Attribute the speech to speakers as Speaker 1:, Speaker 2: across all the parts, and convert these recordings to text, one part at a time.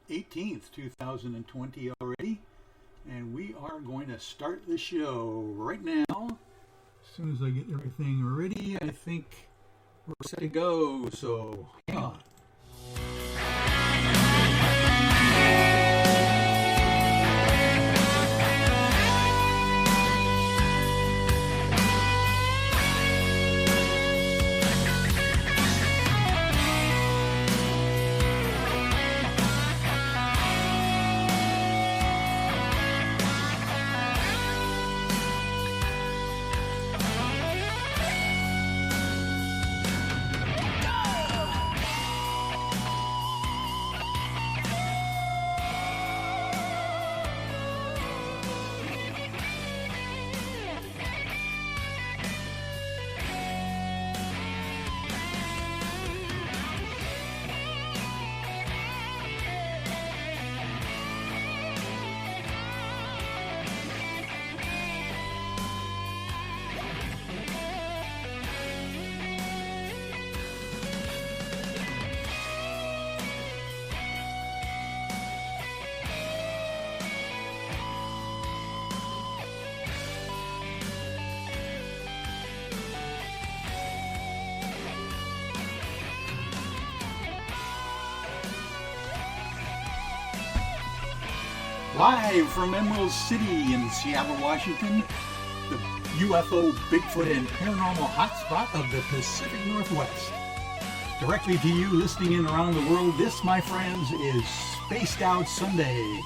Speaker 1: 18th, 2020 already. And we are going to start the show right now. As soon as I get everything ready, I think we're set to go. So, hang on. Live from Emerald City in Seattle, Washington, the UFO, Bigfoot, and paranormal hotspot of the Pacific Northwest. Directly to you listening in around the world, this, my friends, is Spaced Out Sunday.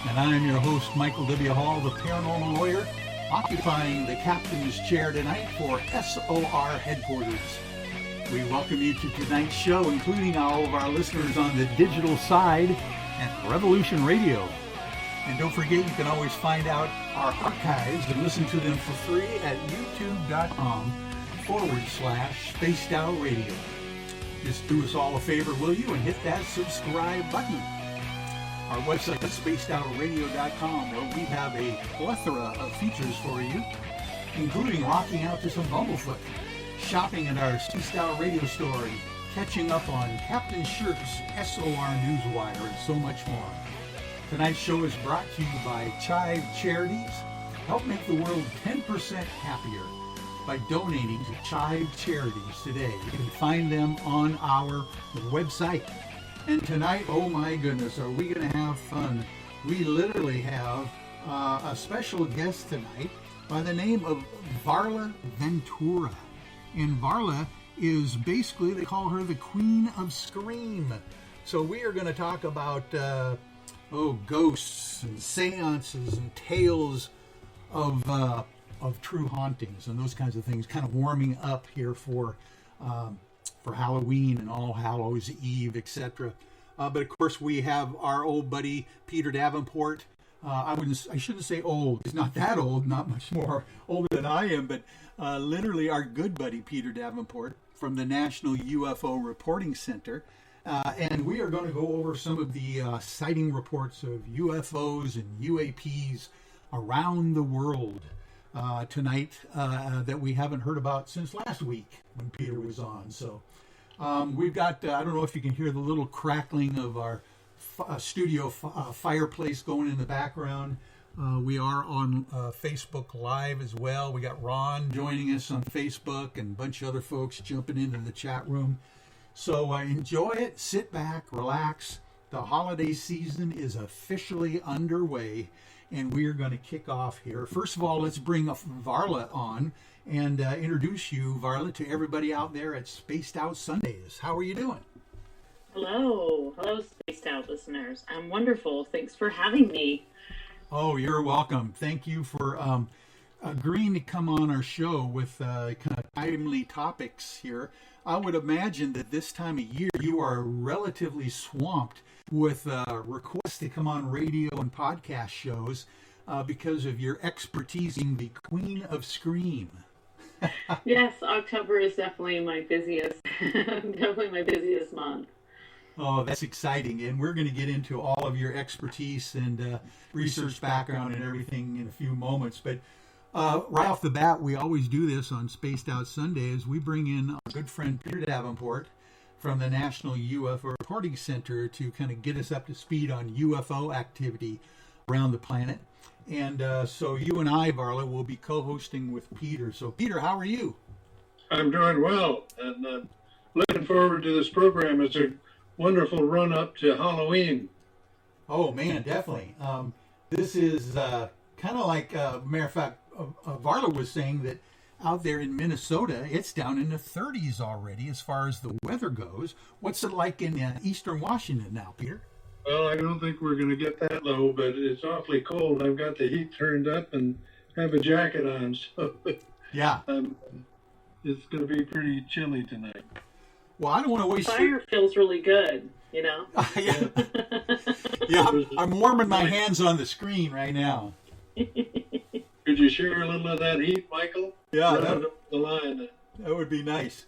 Speaker 1: And I'm your host, Michael W. Hall, the paranormal lawyer, occupying the captain's chair tonight for SOR headquarters. We welcome you to tonight's show, including all of our listeners on the digital side at Revolution Radio. And don't forget, you can always find out our archives and listen to them for free at youtube.com/spacedoutradio. Just do us all a favor, will you, and hit that subscribe button. Our website is spacedoutradio.com, where we have a plethora of features for you, including rocking out to some Bumblefoot, shopping at our Spaced Out Radio store, and catching up on Captain Shirk's SOR Newswire, and so much more. Tonight's show is brought to you by Chive Charities. Help make the world 10% happier by donating to Chive Charities today. You can find them on our website. And tonight, oh my goodness, are we going to have fun? We literally have a special guest tonight by the name of Varla Ventura. And Varla is basically, they call her the Queen of Scream. So we are going to talk about ghosts and seances and tales of true hauntings and those kinds of things, kind of warming up here for Halloween and All Hallows Eve, etc. But of course, we have our old buddy Peter Davenport. I shouldn't say old. He's not that old, not much more older than I am, but literally our good buddy Peter Davenport from the National UFO Reporting Center. And we are going to go over some of the sighting reports of UFOs and UAPs around the world tonight that we haven't heard about since last week when Peter was on. So we've got, I don't know if you can hear the little crackling of our studio fireplace going in the background. We are on Facebook Live as well. We got Ron joining us on Facebook and a bunch of other folks jumping into the chat room. So enjoy it, sit back, relax. The holiday season is officially underway, and we're going to kick off here. First of all, let's bring Varla on and introduce you, Varla, to everybody out there at Spaced Out Sundays. How are you doing?
Speaker 2: Hello, Spaced Out listeners. I'm wonderful. Thanks for having me.
Speaker 1: Oh, you're welcome. Thank you for agreeing to come on our show with kind of timely topics here. I would imagine that this time of year you are relatively swamped with requests to come on radio and podcast shows because of your expertise in the Queen of Scream.
Speaker 2: Yes, October is definitely my busiest month.
Speaker 1: Oh, that's exciting. And we're going to get into all of your expertise and research background and everything in a few moments. But right off the bat, we always do this on Spaced Out Sundays. We bring in our good friend Peter Davenport from the National UFO Reporting Center to kind of get us up to speed on UFO activity around the planet. And so you and I, Varla, will be co-hosting with Peter. So, Peter, how are you?
Speaker 3: I'm doing well, and looking forward to this program. It's a wonderful run-up to Halloween.
Speaker 1: Oh, man, definitely. This is kind of like, matter of fact, Varla was saying that out there in Minnesota, it's down in the 30s already as far as the weather goes. What's it like in eastern Washington now, Peter?
Speaker 3: Well, I don't think we're going to get that low, but it's awfully cold. I've got the heat turned up and have a jacket on, so
Speaker 1: yeah,
Speaker 3: it's going to be pretty chilly tonight.
Speaker 1: Well, I don't want to waste.
Speaker 2: Fire feels really good, you know.
Speaker 1: Yeah, I'm warming my hands on the screen right now.
Speaker 3: Could you share a little of that heat, Michael?
Speaker 1: Yeah,
Speaker 3: the line.
Speaker 1: That would be nice.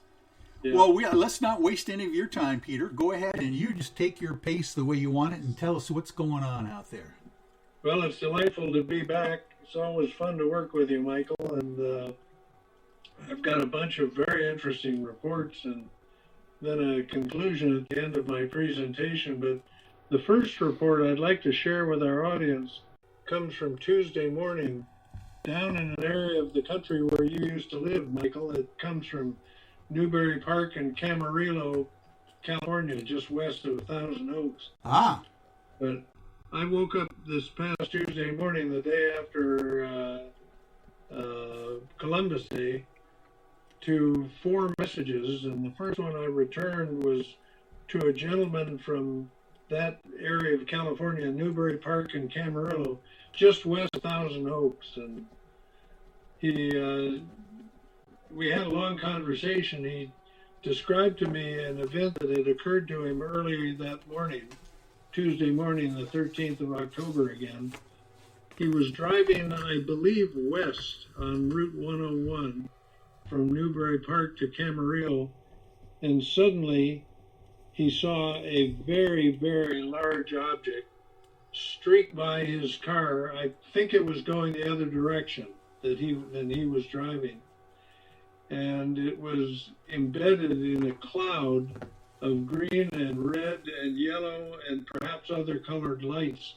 Speaker 3: Yeah.
Speaker 1: Well, let's not waste any of your time, Peter. Go ahead and you just take your pace the way you want it and tell us what's going on out there.
Speaker 3: Well, it's delightful to be back. It's always fun to work with you, Michael. And I've got a bunch of very interesting reports and then a conclusion at the end of my presentation. But the first report I'd like to share with our audience comes from Tuesday morning down in an area of the country where you used to live, Michael. It comes from Newbury Park in Camarillo, California, just west of Thousand Oaks.
Speaker 1: Ah.
Speaker 3: But I woke up this past Tuesday morning, the day after Columbus Day, to 4 messages. And the first one I returned was to a gentleman from that area of California, Newbury Park in Camarillo, just west of Thousand Oaks. And we had a long conversation. He described to me an event that had occurred to him early that morning, Tuesday morning, the 13th of October again. He was driving, I believe, west on Route 101 from Newbury Park to Camarillo, and suddenly he saw a very, very large object streak by his car. I think it was going the other direction than he was driving. And it was embedded in a cloud of green and red and yellow and perhaps other colored lights.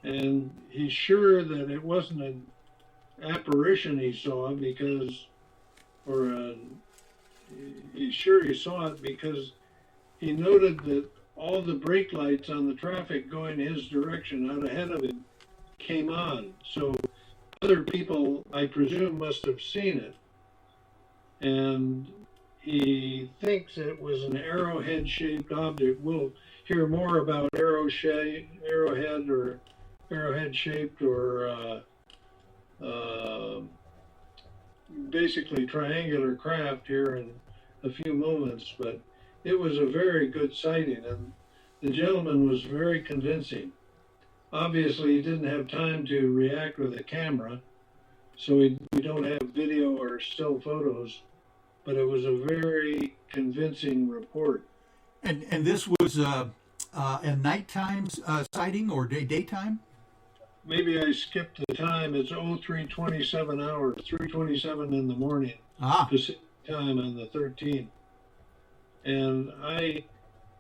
Speaker 3: And he's sure that it wasn't an apparition he saw he's sure he saw it because he noted that all the brake lights on the traffic going his direction out ahead of him came on. So other people, I presume, must have seen it. And he thinks it was an arrowhead-shaped object. We'll hear more about arrowhead or arrowhead-shaped or basically triangular craft here in a few moments. But it was a very good sighting, and the gentleman was very convincing. Obviously, he didn't have time to react with a camera, so we don't have video or still photos, but it was a very convincing report.
Speaker 1: And this was a nighttime sighting or daytime? Maybe
Speaker 3: I skipped the time. It's 03:27 hours, 3:27 in the morning, Pacific time on the 13th. And I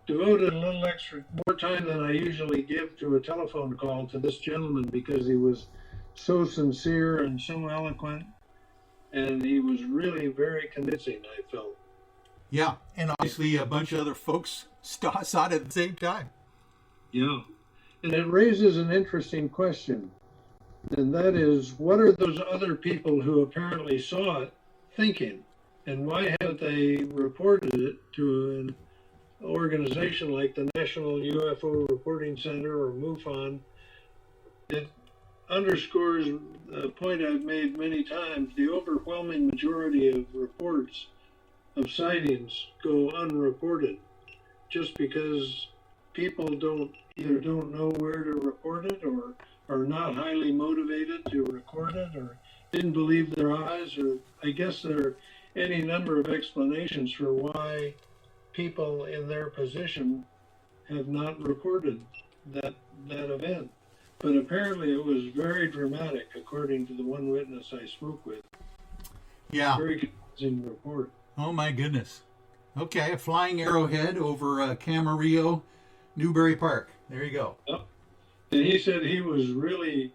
Speaker 3: devoted a little extra more time than I usually give to a telephone call to this gentleman because he was so sincere and so eloquent, and he was really very convincing, I felt.
Speaker 1: Yeah, and obviously a bunch of other folks saw it at the same time.
Speaker 3: Yeah, and it raises an interesting question, and that is, what are those other people who apparently saw it thinking? And why haven't they reported it to an organization like the National UFO Reporting Center or MUFON? It underscores a point I've made many times. The overwhelming majority of reports of sightings go unreported just because people either don't know where to report it or are not highly motivated to record it or didn't believe their eyes, or I guess there are any number of explanations for why people in their position have not reported that event. But apparently it was very dramatic, according to the one witness I spoke with.
Speaker 1: Yeah.
Speaker 3: Very convincing report.
Speaker 1: Oh my goodness. Okay, a flying arrowhead over Camarillo, Newbury Park. There you go.
Speaker 3: Yep. And he said he was really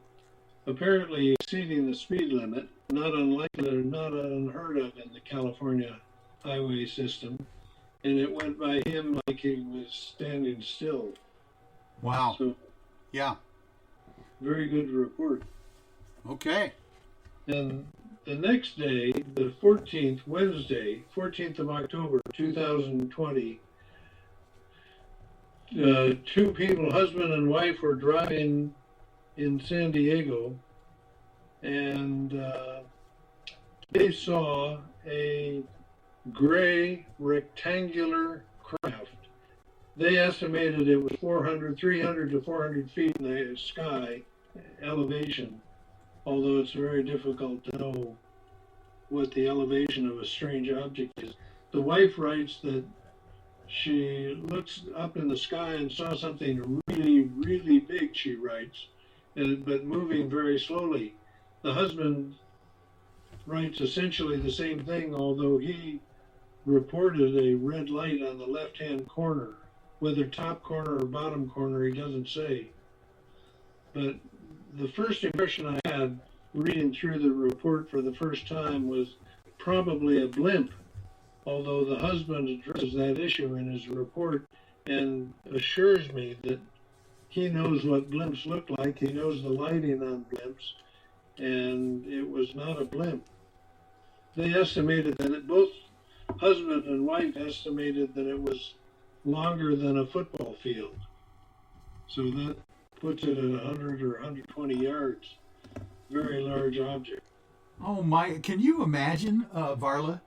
Speaker 3: apparently exceeding the speed limit, not unlikely or not unheard of in the California highway system. And it went by him like he was standing still.
Speaker 1: Wow.
Speaker 3: So,
Speaker 1: yeah.
Speaker 3: very good report.
Speaker 1: Okay.
Speaker 3: And the next day, the 14th, Wednesday, 14th of October, 2020, two people, husband and wife, were driving in San Diego, and they saw a gray rectangular craft. They estimated it was 300 to 400 feet in the sky elevation, although it's very difficult to know what the elevation of a strange object is. The wife writes that she looks up in the sky and saw something really, really big, she writes, but moving very slowly. The husband writes essentially the same thing, although he reported a red light on the left-hand corner. Whether top corner or bottom corner, he doesn't say. But the first impression I had reading through the report for the first time was probably a blimp, although the husband addresses that issue in his report and assures me that he knows what blimps look like. He knows the lighting on blimps, and it was not a blimp. They estimated that both husband and wife estimated that it was longer than a football field. So that puts it at 100 or 120 yards. Very large object.
Speaker 1: Oh my! Can you imagine, Varla,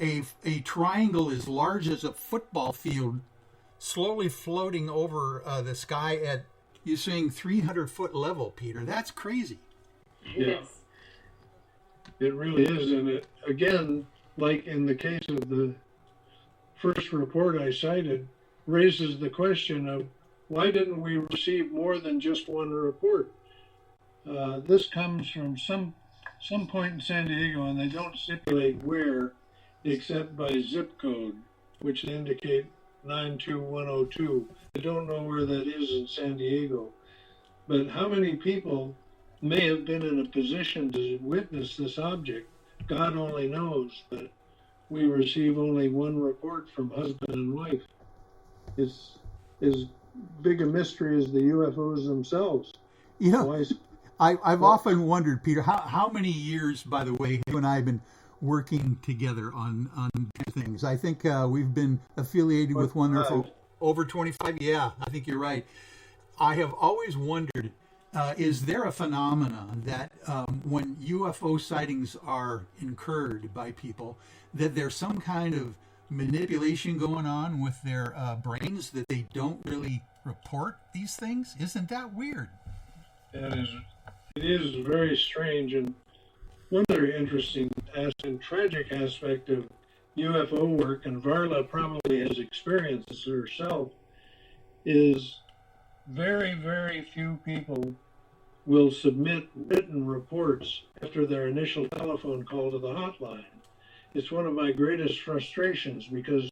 Speaker 1: a triangle as large as a football field, slowly floating over the sky at, you're saying 300-foot level, Peter? That's crazy.
Speaker 2: Yes.
Speaker 3: It really is, and it, again, like in the case of the first report I cited, raises the question of why didn't we receive more than just one report? This comes from some point in San Diego, and they don't stipulate where, except by zip code, which they indicate 92102. I don't know where that is in San Diego, but how many people may have been in a position to witness this object, God only knows, but we receive only one report from husband and wife. It's as big a mystery as the UFOs themselves.
Speaker 1: You know, I've often wondered, Peter, how many years, by the way, you and I have been working together on things. I think we've been affiliated with one for over 25. Yeah, I think you're right. I have always wondered, is there a phenomenon that when UFO sightings are incurred by people, that there's some kind of manipulation going on with their brains, that they don't really report these things? Isn't that weird?
Speaker 3: It is very strange, and one very interesting and tragic aspect of UFO work, and Varla probably has experienced this herself, is very, very few people will submit written reports after their initial telephone call to the hotline. It's one of my greatest frustrations because,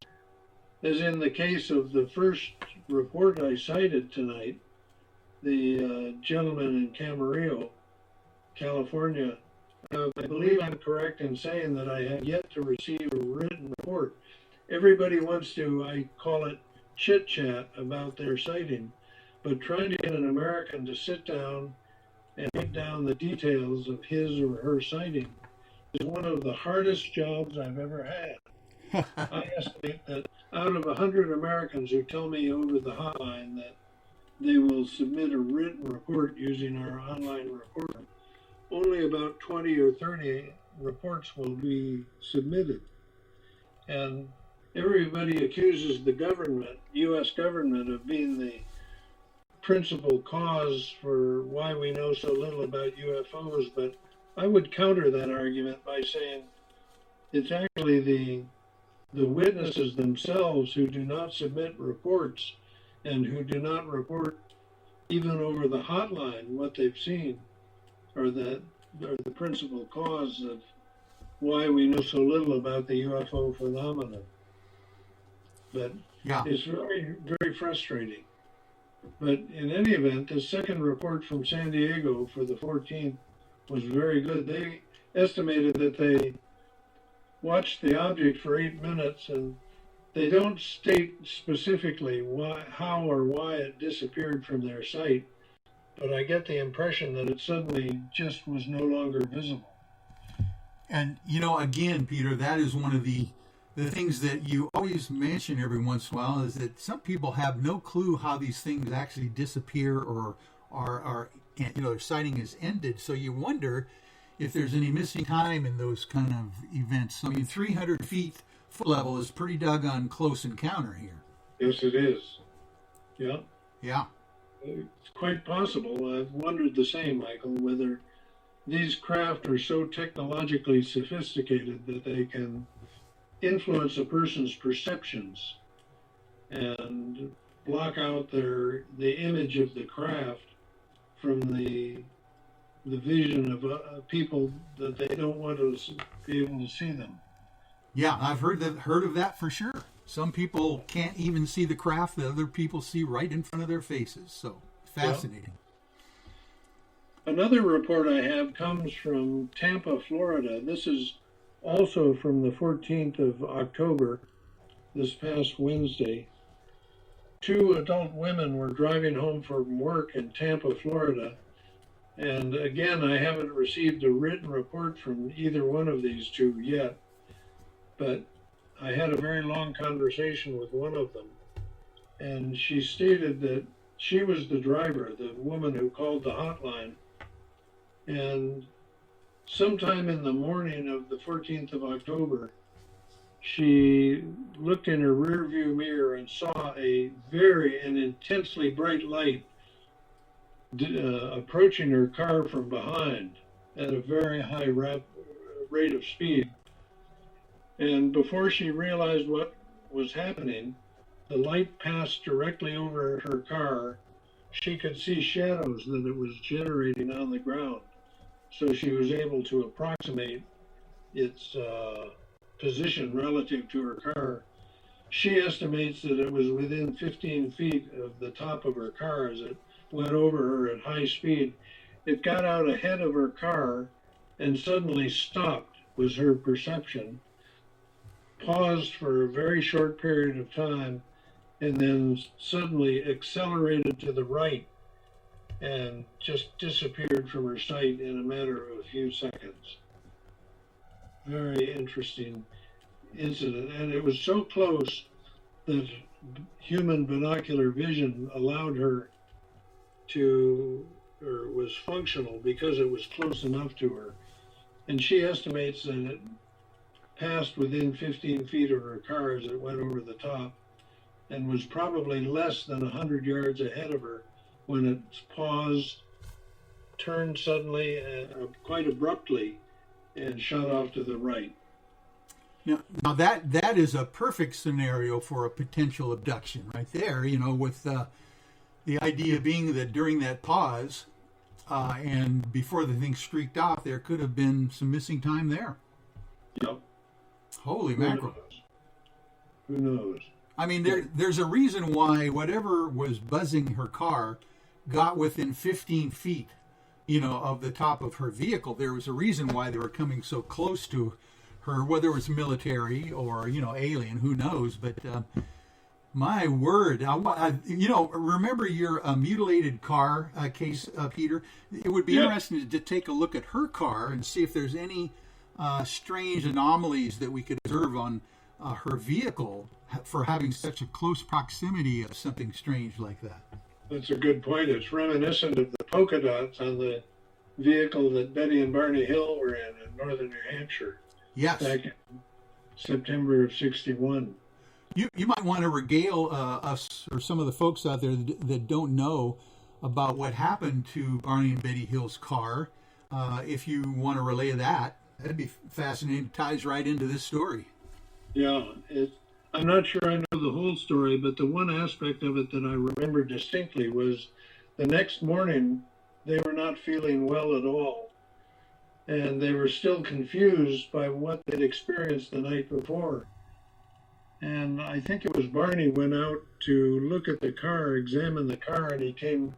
Speaker 3: as in the case of the first report I cited tonight, the gentleman in Camarillo, California, I believe I'm correct in saying that I have yet to receive a written report. Everybody wants to, I call it chit-chat about their sighting, but trying to get an American to sit down and write down the details of his or her sighting is one of the hardest jobs I've ever had. I estimate that out of 100 Americans who tell me over the hotline that they will submit a written report using our online reporter, only about 20 or 30 reports will be submitted. And everybody accuses the government, U.S. government, of being the principal cause for why we know so little about UFOs, but I would counter that argument by saying it's actually the witnesses themselves who do not submit reports and who do not report even over the hotline what they've seen are the principal cause of why we know so little about the UFO phenomenon. but
Speaker 1: Yeah.
Speaker 3: it's very, very frustrating. But in any event, the second report from San Diego for the 14th was very good. They estimated that they watched the object for 8 minutes, and they don't state specifically how or why it disappeared from their sight, but I get the impression that it suddenly just was no longer visible.
Speaker 1: And again, Peter, that is one of the things that you always mention every once in a while, is that some people have no clue how these things actually disappear or are their sighting is ended. So you wonder if there's any missing time in those kind of events. So, 300 feet foot level is pretty doggone close encounter here.
Speaker 3: Yes, it is. Yeah.
Speaker 1: Yeah.
Speaker 3: It's quite possible. I've wondered the same, Michael, whether these craft are so technologically sophisticated that they can influence a person's perceptions and block out the image of the craft from the vision of people that they don't want to be able to see them.
Speaker 1: Yeah, I've heard of that for sure. Some people can't even see the craft that other people see right in front of their faces. So fascinating.
Speaker 3: Yeah. Another report I have comes from Tampa, Florida. This is also from the 14th of October, this past Wednesday. 2 adult women were driving home from work in Tampa, Florida. And again, I haven't received a written report from either one of these 2 yet, but I had a very long conversation with one of them, and she stated that she was the driver, the woman who called the hotline, and sometime in the morning of the 14th of October, she looked in her rearview mirror and saw a very and intensely bright light approaching her car from behind at a very high rate of speed. And before she realized what was happening, the light passed directly over her car. She could see shadows that it was generating on the ground. So she was able to approximate its position relative to her car. She estimates that it was within 15 feet of the top of her car as it went over her at high speed. It got out ahead of her car and suddenly stopped, was her perception, paused for a very short period of time, and then suddenly accelerated to the right and just disappeared from her sight in a matter of a few seconds. Very interesting incident, and it was so close that human binocular vision allowed her to, or was functional because it was close enough to her. And she estimates that it passed within 15 feet of her car as it went over the top, and was probably less than 100 yards ahead of her when it paused, turned suddenly, quite abruptly, and shot off to the right.
Speaker 1: Now that is a perfect scenario for a potential abduction right there, with the idea being that during that pause and before the thing streaked off, there could have been some missing time there.
Speaker 3: Yep.
Speaker 1: Holy mackerel.
Speaker 3: Who knows?
Speaker 1: I mean, there's a reason why whatever was buzzing her car got within 15 feet, of the top of her vehicle. There was a reason why they were coming so close to her, whether it was military or, alien, who knows. But my word, remember your mutilated car case, Peter? It would be interesting to take a look at her car and see if there's any strange anomalies that we could observe on her vehicle for having such a close proximity of something strange like that.
Speaker 3: That's a good point. It's reminiscent of the polka dots on the vehicle that Betty and Barney Hill were in northern New Hampshire.
Speaker 1: Yes.
Speaker 3: Back in September of '61.
Speaker 1: You might want to regale us or some of the folks out there that don't know about what happened to Barney and Betty Hill's car. If you want to relay that, that'd be fascinating. It ties right into this story.
Speaker 3: Yeah, I'm not sure I know the whole story, but the one aspect of it that I remember distinctly was the next morning they were not feeling well at all. And they were still confused by what they'd experienced the night before. And I think it was Barney went out to look at the car, examine the car, and he came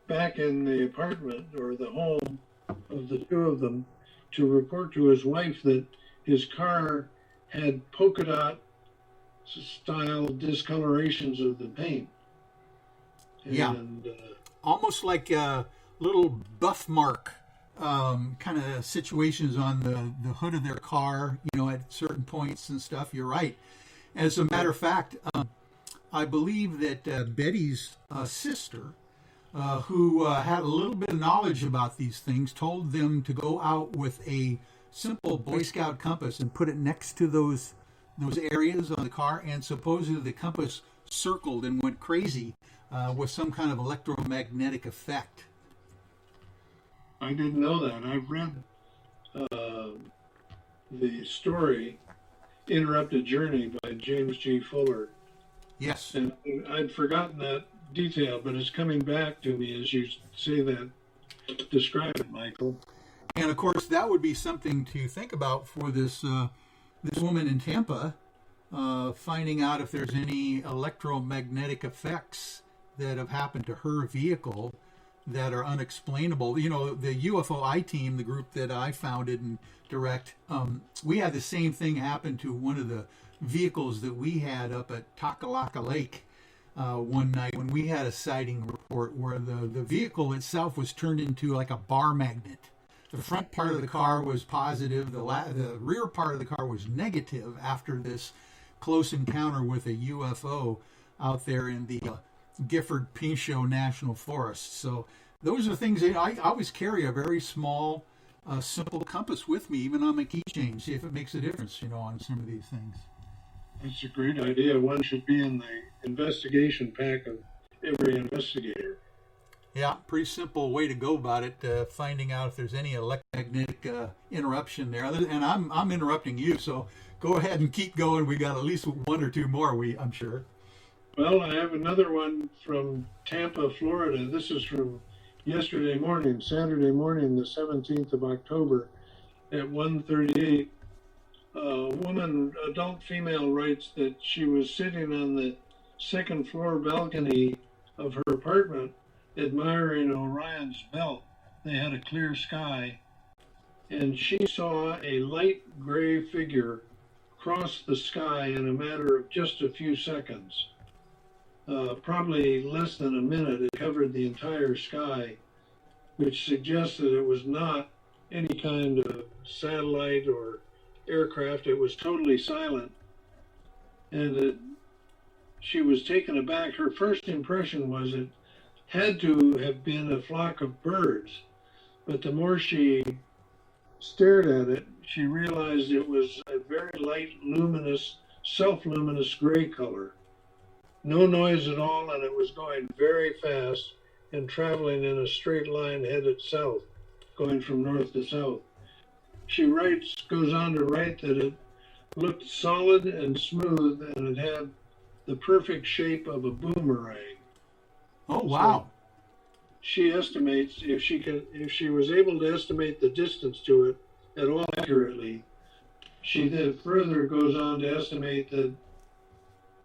Speaker 3: back in the apartment or the home of the two of them to report to his wife that his car had polka dot style discolorations of the paint.
Speaker 1: Yeah.
Speaker 3: And,
Speaker 1: almost like a little buff mark kind of situations on the hood of their car, at certain points and stuff. You're right. As a matter of fact, I believe that Betty's sister, who had a little bit of knowledge about these things, told them to go out with a simple Boy Scout compass and put it next to those areas on the car, and supposedly the compass circled and went crazy with some kind of electromagnetic effect.
Speaker 3: I didn't know that. I've read the story Interrupted Journey by James G. Fuller.
Speaker 1: Yes.
Speaker 3: And I'd forgotten that detail, but it's coming back to me as you say that. Describe it, Michael.
Speaker 1: And of course, that would be something to think about for this woman in Tampa, finding out if there's any electromagnetic effects that have happened to her vehicle that are unexplainable. The UFOI team, the group that I founded and direct, we had the same thing happen to one of the vehicles that we had up at Takalaka Lake one night when we had a sighting report where the vehicle itself was turned into like a bar magnet. The front part of the car was positive. The rear part of the car was negative after this close encounter with a UFO out there in the Gifford Pinchot National Forest. So those are things that I always carry a very small, simple compass with me, even on my keychain, see if it makes a difference, on some of these things.
Speaker 3: That's a great idea. One should be in the investigation pack of every investigator.
Speaker 1: Yeah, pretty simple way to go about it, finding out if there's any electromagnetic interruption there. And I'm interrupting you, so go ahead and keep going. We got at least one or two more, I'm sure.
Speaker 3: Well, I have another one from Tampa, Florida. This is from yesterday morning, Saturday morning, the 17th of October at 1:38. A woman, adult female, writes that she was sitting on the second floor balcony of her apartment admiring Orion's belt. They had a clear sky, and she saw a light gray figure cross the sky in a matter of just a few seconds. Probably less than a minute. It covered the entire sky, which suggests that it was not any kind of satellite or aircraft. It was totally silent, and she was taken aback. Her first impression was it had to have been a flock of birds, but the more she stared at it, she realized it was a very light, luminous, self-luminous gray color. No noise at all, and it was going very fast and traveling in a straight line headed south, going from north to south. She goes on to write that it looked solid and smooth, and it had the perfect shape of a boomerang.
Speaker 1: Oh, wow.
Speaker 3: So she estimates, if she was able to estimate the distance to it at all accurately, she then further goes on to estimate that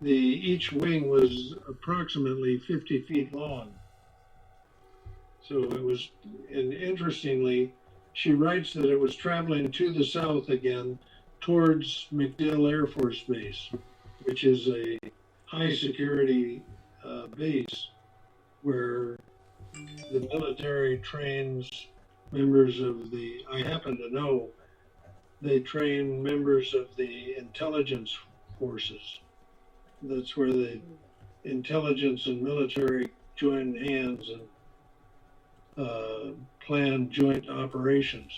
Speaker 3: each wing was approximately 50 feet long. So it was, and interestingly, she writes that it was traveling to the south again towards MacDill Air Force Base, which is a high security base where the military trains members of I happen to know, they train members of the intelligence forces. That's where the intelligence and military join hands and plan joint operations.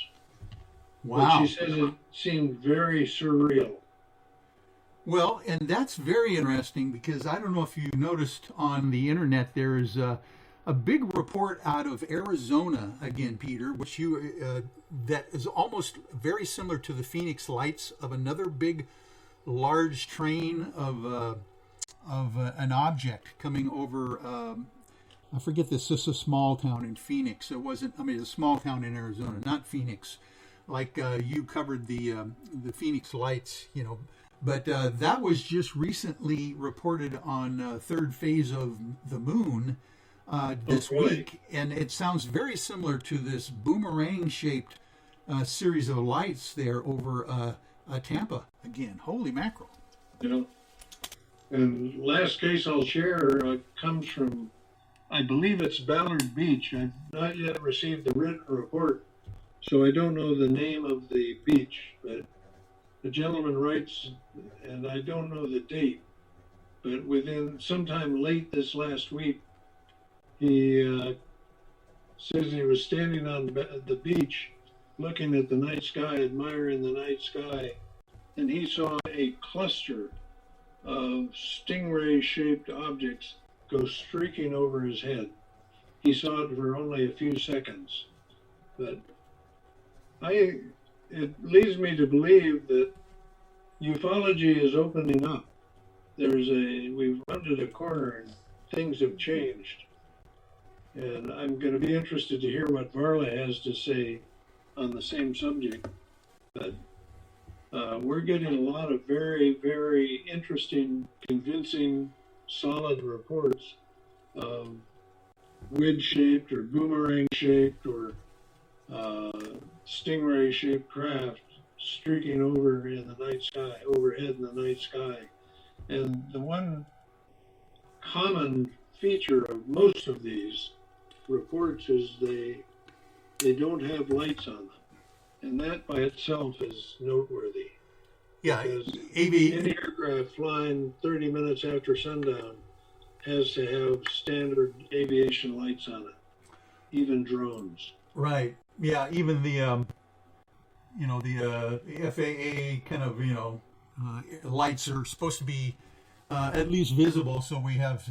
Speaker 1: Wow.
Speaker 3: But she says it seemed very surreal.
Speaker 1: Well, and that's very interesting because I don't know if you noticed on the internet, there's a big report out of Arizona again, Peter, which that is almost very similar to the Phoenix Lights, of another big, large train of an object coming over. I forget this. This is a small town in Phoenix. It wasn't. I mean, it's a small town in Arizona, not Phoenix. Like you covered the Phoenix Lights, But that was just recently reported on third phase of the moon this week, and it sounds very similar to this boomerang-shaped series of lights there over Tampa. Again, holy mackerel!
Speaker 3: Yeah. And last case I'll share comes from, I believe it's Ballard Beach. I've not yet received the written report, so I don't know the name of the beach, but the gentleman writes, and I don't know the date, but within sometime late this last week, he says he was standing on the beach looking at the night sky, admiring the night sky, and he saw a cluster of stingray-shaped objects go streaking over his head. He saw it for only a few seconds, but it leads me to believe that ufology is opening up. We've rounded a corner and things have changed. And I'm going to be interested to hear what Varla has to say on the same subject. But we're getting a lot of very, very interesting, convincing, solid reports of wedge-shaped or boomerang-shaped or stingray-shaped craft streaking over in the night sky, overhead in the night sky. And the one common feature of most of these reports is they don't have lights on them. And that by itself is noteworthy.
Speaker 1: Yeah,
Speaker 3: because
Speaker 1: any
Speaker 3: any aircraft flying 30 minutes after sundown has to have standard aviation lights on it, even drones.
Speaker 1: Right. Yeah, even the FAA kind of, lights are supposed to be at least visible, so we have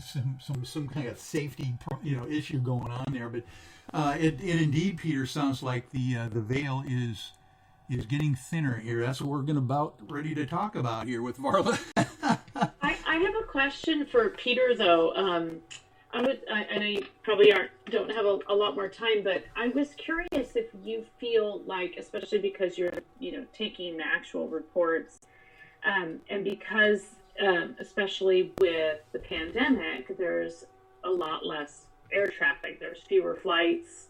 Speaker 1: some kind of safety, issue going on there. But it indeed, Peter, sounds like the veil is getting thinner here. That's what we're about ready to talk about here with Varla.
Speaker 2: I have a question for Peter, though. I know you probably don't have a lot more time, but I was curious if you feel like, especially because you're, taking the actual reports, and because, especially with the pandemic, there's a lot less air traffic. There's fewer flights.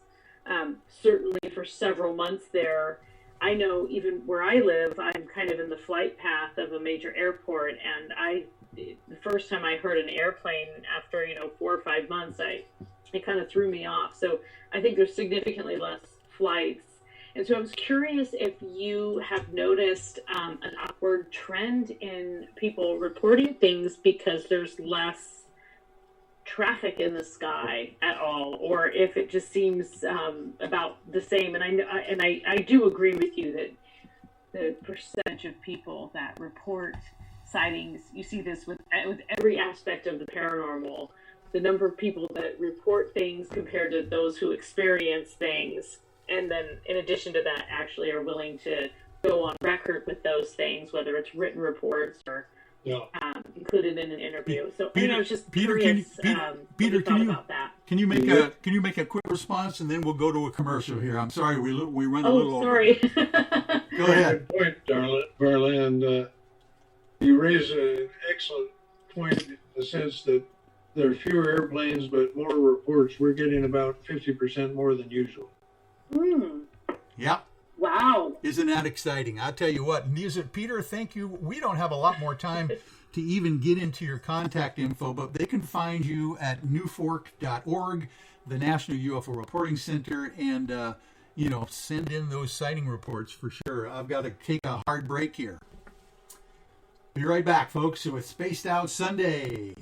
Speaker 2: Certainly for several months there, I know even where I live, I'm kind of in the flight path of a major airport, and the first time I heard an airplane after 4 or 5 months, it kind of threw me off. So I think there's significantly less flights, and so I was curious if you have noticed an upward trend in people reporting things because there's less traffic in the sky at all, or if it just seems about the same. And I do agree with you that the percentage of people that report sightings, you see this with every aspect of the paranormal, the number of people that report things compared to those who experience things, and then in addition to that actually are willing to go on record with those things, whether it's written reports or included in an interview. So
Speaker 1: Peter,
Speaker 2: I was just
Speaker 1: Peter,
Speaker 2: curious,
Speaker 1: Peter,
Speaker 2: about that.
Speaker 1: Can you make a quick response, and then we'll go to a commercial here? I'm sorry, we run a little
Speaker 2: sorry.
Speaker 1: over. Go ahead.
Speaker 3: Good point, Darla, and you raise an excellent point in the sense that there are fewer airplanes, but more reports. We're getting about 50% more than usual.
Speaker 1: Yeah.
Speaker 2: Wow.
Speaker 1: Isn't that exciting? I'll tell you what, Peter, thank you. We don't have a lot more time to even get into your contact info, but they can find you at newfork.org, the National UFO Reporting Center, and, send in those sighting reports for sure. I've got to take a hard break here. Be right back, folks, with Spaced Out Sunday.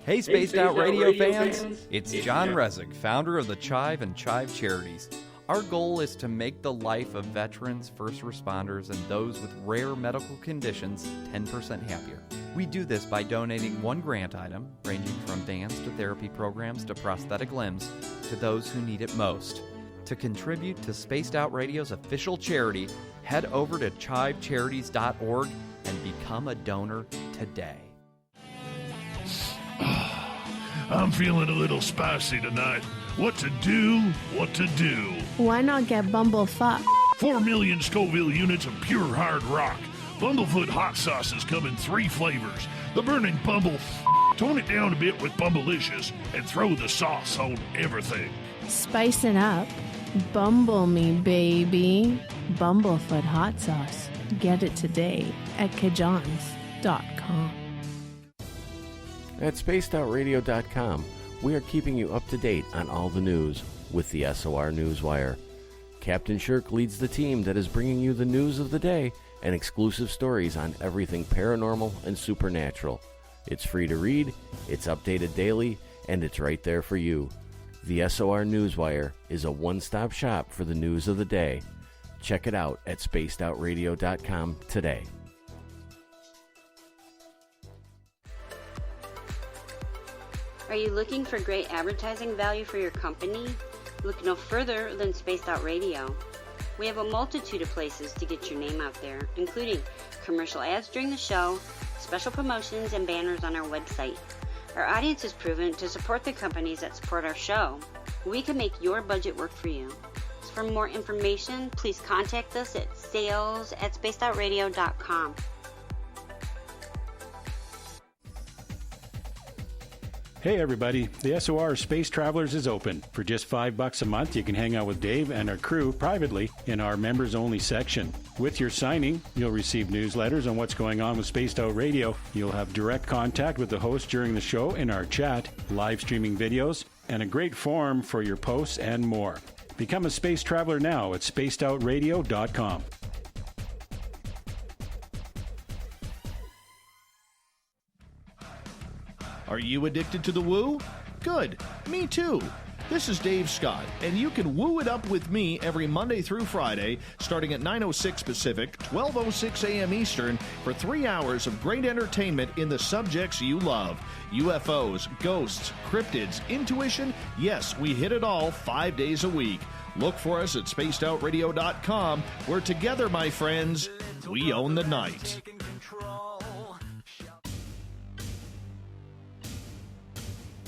Speaker 4: Hey, Spaced Out Radio fans. It's John Resig, founder of the Chive and Chive Charities. Our goal is to make the life of veterans, first responders, and those with rare medical conditions 10% happier. We do this by donating one grant item, ranging from vans to therapy programs to prosthetic limbs, to those who need it most. To contribute to Spaced Out Radio's official charity, head over to chivecharities.org and become a donor today.
Speaker 5: I'm feeling a little spicy tonight. What to do?
Speaker 6: Why not get bumblefuck?
Speaker 5: 4 million Scoville units of pure hard rock. Bumblefoot hot sauces come in 3 flavors. The burning bumble, tone it down a bit with Bumblicious, and throw the sauce on everything.
Speaker 6: Spice it up. Bumble me, baby. Bumblefoot hot sauce. Get it today at Kajans.com.
Speaker 7: At spacedoutradio.com, we are keeping you up to date on all the news with the SOR Newswire. Captain Shirk leads the team that is bringing you the news of the day and exclusive stories on everything paranormal and supernatural. It's free to read, it's updated daily, and it's right there for you. The SOR Newswire is a one-stop shop for the news of the day. Check it out at spacedoutradio.com today.
Speaker 8: Are you looking for great advertising value for your company? Look no further than Spaced Out Radio. We have a multitude of places to get your name out there, including commercial ads during the show, special promotions, and banners on our website. Our audience is proven to support the companies that support our show. We can make your budget work for you. So for more information, please contact us at sales@spacedoutradio.com.
Speaker 9: Hey everybody, the SOR Space Travelers is open. For just $5 a month, you can hang out with Dave and our crew privately in our members-only section. With your signing, you'll receive newsletters on what's going on with Spaced Out Radio. You'll have direct contact with the host during the show in our chat, live streaming videos, and a great forum for your posts and more. Become a space traveler now at spacedoutradio.com.
Speaker 10: Are you addicted to the woo? Good. Me too. This is Dave Scott, and you can woo it up with me every Monday through Friday, starting at 9:06 Pacific, 12:06 a.m. Eastern, for 3 hours of great entertainment in the subjects you love. UFOs, ghosts, cryptids, intuition. Yes, we hit it all 5 days a week. Look for us at spacedoutradio.com, where together, my friends, we own the night.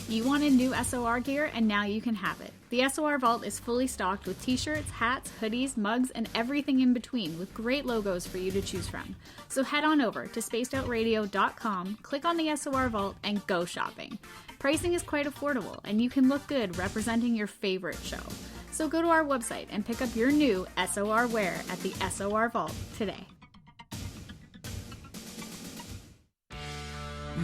Speaker 11: You wanted new SOR gear, and now you can have it. The SOR Vault is fully stocked with t-shirts, hats, hoodies, mugs, and everything in between, with great logos for you to choose from. So head on over to spacedoutradio.com, click on the SOR Vault, and go shopping. Pricing is quite affordable, and you can look good representing your favorite show. So go to our website and pick up your new SOR wear at the SOR Vault today.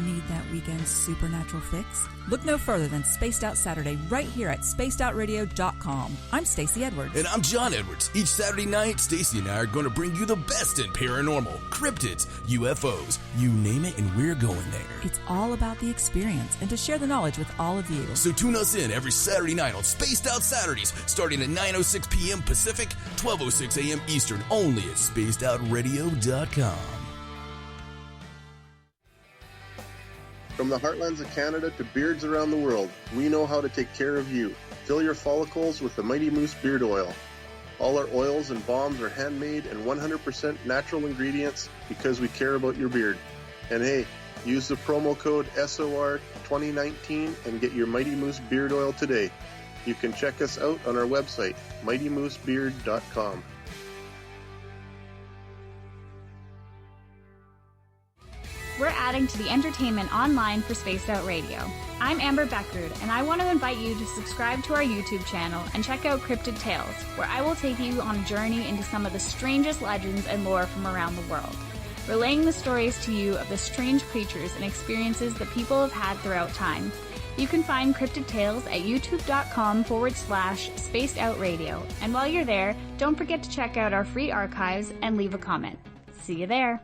Speaker 12: Need that weekend's supernatural fix? Look no further than Spaced Out Saturday right here at spacedoutradio.com. I'm Stacey Edwards.
Speaker 13: And I'm John Edwards. Each Saturday night, Stacey and I are going to bring you the best in paranormal, cryptids, UFOs, you name it, and we're going there.
Speaker 12: It's all about the experience and to share the knowledge with all of you.
Speaker 13: So tune us in every Saturday night on Spaced Out Saturdays, starting at 9:06 p.m. Pacific, 12:06 a.m. Eastern, only at spacedoutradio.com.
Speaker 14: From the heartlands of Canada to beards around the world, we know how to take care of you. Fill your follicles with the Mighty Moose Beard Oil. All our oils and balms are handmade and 100% natural ingredients because we care about your beard. And hey, use the promo code SOR2019 and get your Mighty Moose Beard Oil today. You can check us out on our website, mightymoosebeard.com.
Speaker 11: We're adding to the entertainment online for Spaced Out Radio. I'm Amber Beckrud, and I want to invite you to subscribe to our YouTube channel and check out Cryptid Tales, where I will take you on a journey into some of the strangest legends and lore from around the world, relaying the stories to you of the strange creatures and experiences that people have had throughout time. You can find Cryptid Tales at youtube.com/spacedoutradio, and while you're there, don't forget to check out our free archives and leave a comment. See you there.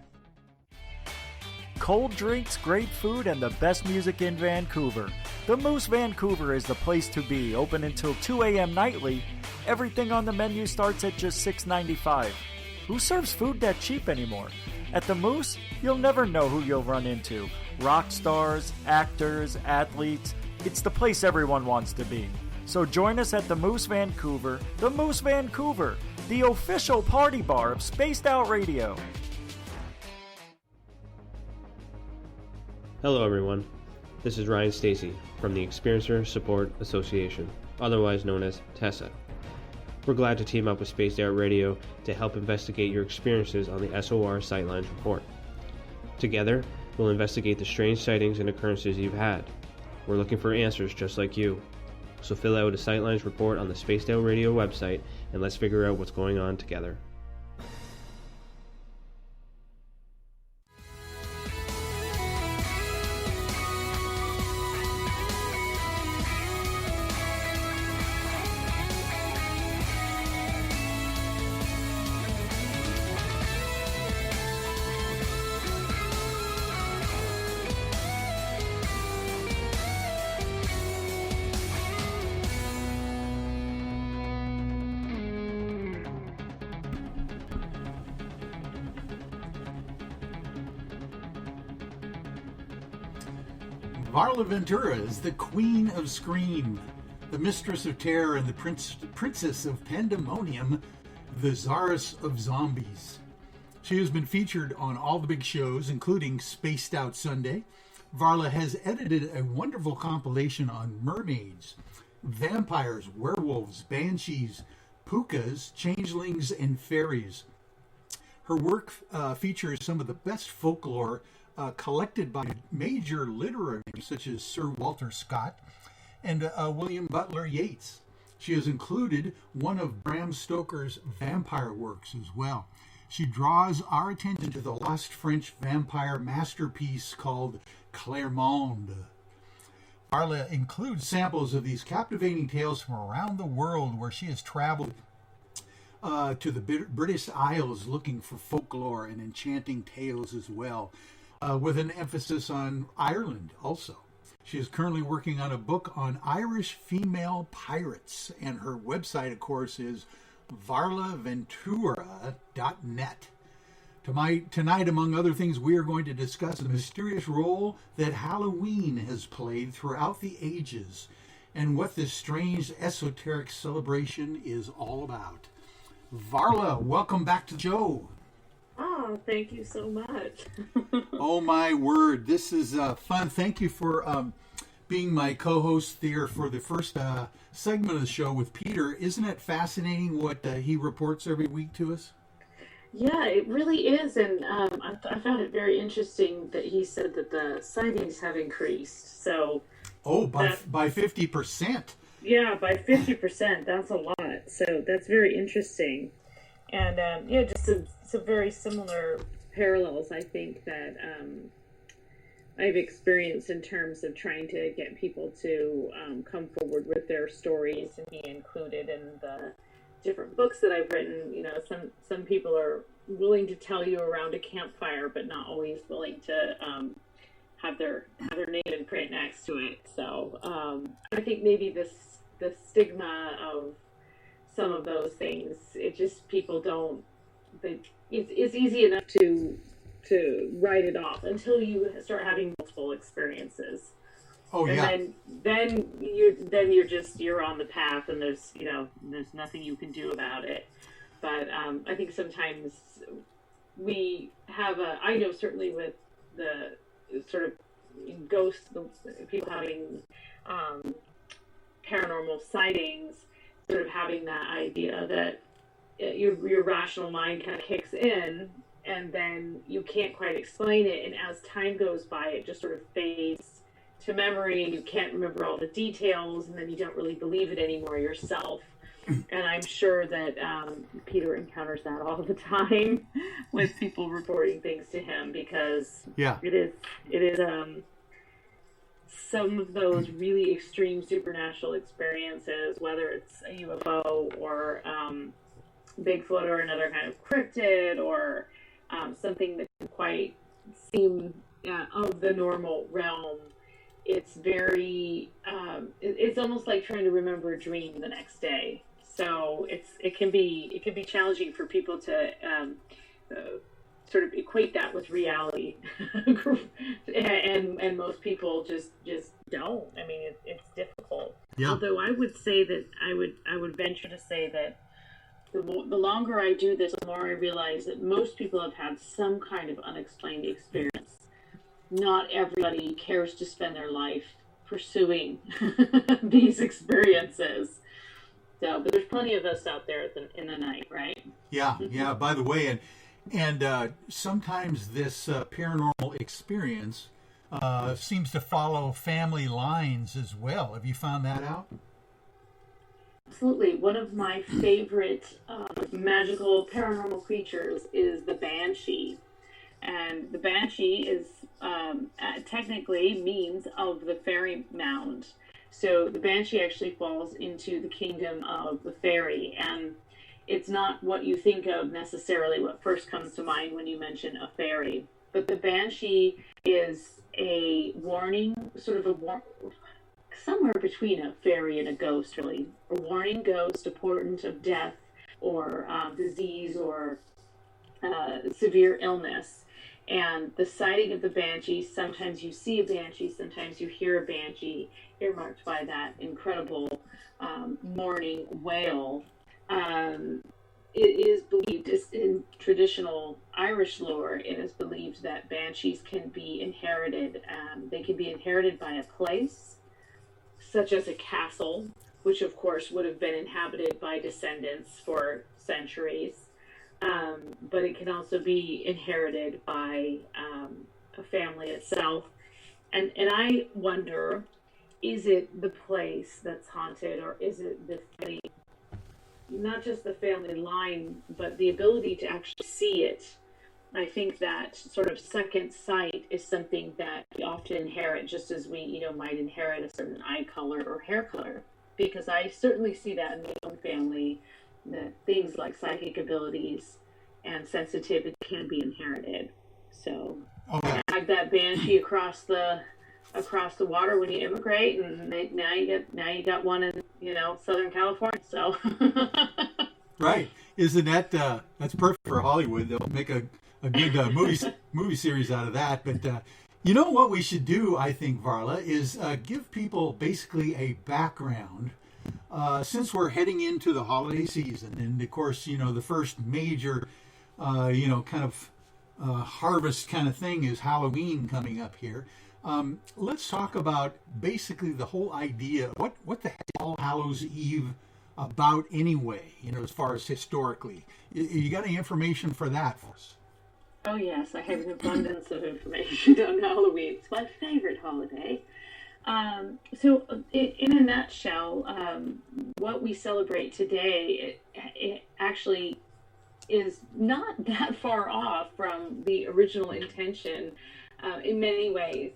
Speaker 15: Cold drinks, great food, and the best music in Vancouver. The Moose Vancouver is the place to be, open until 2 a.m. nightly. Everything on the menu starts at just $6.95. Who serves food that cheap anymore? At the Moose, you'll never know who you'll run into. Rock stars, actors, athletes. It's the place everyone wants to be. So join us at the Moose Vancouver, the official party bar of Spaced Out Radio.
Speaker 16: Hello everyone, this is Ryan Stacy from the Experiencer Support Association, otherwise known as TESSA. We're glad to team up with Spaced Out Radio to help investigate your experiences on the SOR Sightlines Report. Together, we'll investigate the strange sightings and occurrences you've had. We're looking for answers just like you. So fill out a Sightlines report on the Spaced Out Radio website and let's figure out what's going on together.
Speaker 1: Varla Ventura is the Queen of Scream, the Mistress of Terror, and the Princess of Pandemonium, the Czaress of Zombies. She has been featured on all the big shows, including Spaced Out Sunday. Varla has edited a wonderful compilation on mermaids, vampires, werewolves, banshees, pukas, changelings, and fairies. Her work features some of the best folklore collected by major literary names such as Sir Walter Scott and William Butler Yeats. She has included one of Bram Stoker's vampire works as well. She draws our attention to the lost French vampire masterpiece called Clermont. Varla includes samples of these captivating tales from around the world where she has traveled to the British Isles looking for folklore and enchanting tales as well, with an emphasis on Ireland also. She is currently working on a book on Irish female pirates, and her website, of course, is varlaventura.net. Tonight, among other things, we are going to discuss the mysterious role that Halloween has played throughout the ages and what this strange esoteric celebration is all about. Varla, welcome back to the show.
Speaker 2: Oh, thank you so much.
Speaker 1: Oh, my word. This is fun. Thank you for being my co-host there for the first segment of the show with Peter. Isn't it fascinating what he reports every week to us?
Speaker 2: Yeah, it really is. And I found it very interesting that he said that the sightings have increased. So,
Speaker 1: by 50%.
Speaker 2: Yeah, by 50%. That's a lot. So that's very interesting. And just some very similar parallels, I think, that I've experienced in terms of trying to get people to come forward with their stories and be included in the different books that I've written. You know, some people are willing to tell you around a campfire, but not always willing to have their name in print next to it. So I think maybe the stigma of some of those things, it just, people don't, it's easy enough to write it off until you start having multiple experiences.
Speaker 1: Oh,
Speaker 2: and
Speaker 1: yeah.
Speaker 2: Then you're on the path, and there's nothing you can do about it. But I think sometimes we have I know certainly with the sort of ghosts, people having paranormal sightings, sort of having that idea that your rational mind kind of kicks in, and then you can't quite explain it, and as time goes by, it just sort of fades to memory, and you can't remember all the details, and then you don't really believe it anymore yourself. And I'm sure that Peter encounters that all the time with people reporting things to him, because it is some of those really extreme supernatural experiences, whether it's a UFO or Bigfoot or another kind of cryptid, or something that can quite seem of the normal realm. It's very it's almost like trying to remember a dream the next day. So it can be challenging for people to sort of equate that with reality, and most people just don't. I mean, it's difficult.
Speaker 1: Yeah.
Speaker 2: Although I would say that I would venture to say that the longer I do this, the more I realize that most people have had some kind of unexplained experience. Not everybody cares to spend their life pursuing these experiences. So, but there's plenty of us out there in the night, right?
Speaker 1: Yeah, yeah. By the way, and sometimes this paranormal experience seems to follow family lines as well. Have you found that out?
Speaker 2: Absolutely. One of my favorite magical paranormal creatures is the banshee. And the banshee is technically means of the fairy mound. So the banshee actually falls into the kingdom of the fairy. And it's not what you think of necessarily what first comes to mind when you mention a fairy. But the banshee is a warning, sort of somewhere between a fairy and a ghost, really. A warning ghost, a portent of death or disease or severe illness. And the sighting of the banshee, sometimes you see a banshee, sometimes you hear a banshee, earmarked by that incredible mourning wail. It is believed, in traditional Irish lore, it is believed that banshees can be inherited. They can be inherited by a place, such as a castle, which of course would have been inhabited by descendants for centuries. But it can also be inherited by a family itself. And I wonder, is it the place that's haunted, or is it the family, not just the family line, but the ability to actually see it? I think that sort of second sight is something that we often inherit, just as we, might inherit a certain eye color or hair color. Because I certainly see that in my own family, that things like psychic abilities and sensitivity can be inherited. So have that banshee across the water when you immigrate, and now you got one in Southern California. So
Speaker 1: right, isn't that that's perfect for Hollywood? They'll make a good movie series out of that. But you know what we should do, I think, Varla, is give people basically a background. Since we're heading into the holiday season, and of course, the first major, kind of harvest kind of thing is Halloween coming up here. Let's talk about basically the whole idea. What the heck is All Hallows Eve about anyway? As far as historically, you got any information for that for us?
Speaker 2: Oh yes, I have an abundance of information on Halloween. It's my favorite holiday. So in a nutshell, what we celebrate today, it actually is not that far off from the original intention in many ways.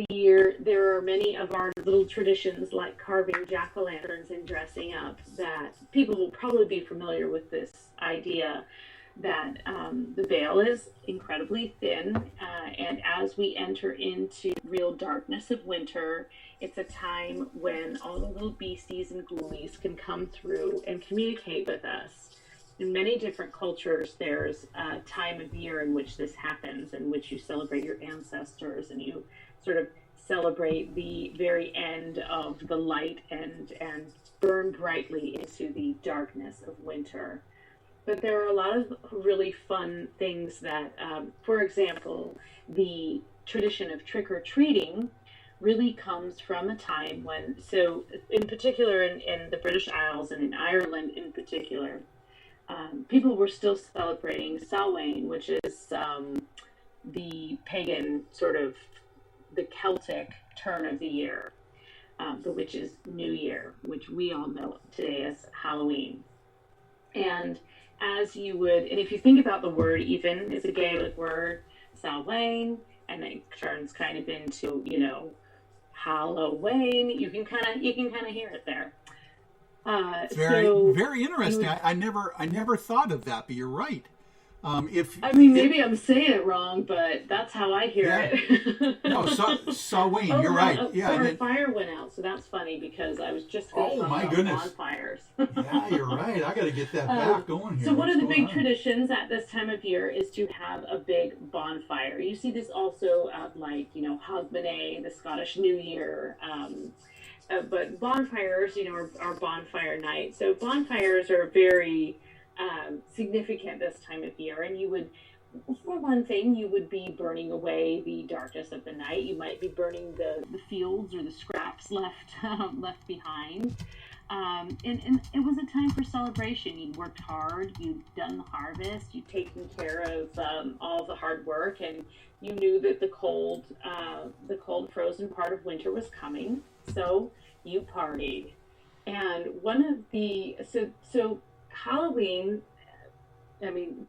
Speaker 2: There are many of our little traditions, like carving jack-o'-lanterns and dressing up, that people will probably be familiar with this idea that the veil is incredibly thin, and as we enter into real darkness of winter, it's a time when all the little beasties and ghoulies can come through and communicate with us. In many different cultures, there's a time of year in which this happens, in which you celebrate your ancestors and you sort of celebrate the very end of the light and burn brightly into the darkness of winter. But there are a lot of really fun things that, for example, the tradition of trick-or-treating really comes from a time when, so in particular in the British Isles and in Ireland in particular, people were still celebrating Samhain, which is the pagan sort of the Celtic turn of the year, which is New Year, which we all know today as Halloween. And as you would, and if you think about the word, even it's a Gaelic word, Samhain, and it turns kind of into, Halloween. You can kind of hear it there.
Speaker 1: It's very interesting. I never thought of that, but you're right.
Speaker 2: Maybe I'm saying it wrong, but that's how I hear it.
Speaker 1: No, Samhain, you're right.
Speaker 2: Our fire went out, so that's funny because I was just talking about bonfires.
Speaker 1: Yeah, you're right. I got to get that back going here.
Speaker 2: So one of the big traditions at this time of year is to have a big bonfire. You see this also at Hogmanay, the Scottish New Year. But bonfires, are bonfire night. So bonfires are very significant this time of year, and you would, for one thing, you would be burning away the darkness of the night. You might be burning the fields or the scraps left behind. And it was a time for celebration. You'd worked hard, you'd done the harvest, you'd taken care of all the hard work, and you knew that the cold, frozen part of winter was coming. So you partied. And one of the so Halloween, I mean,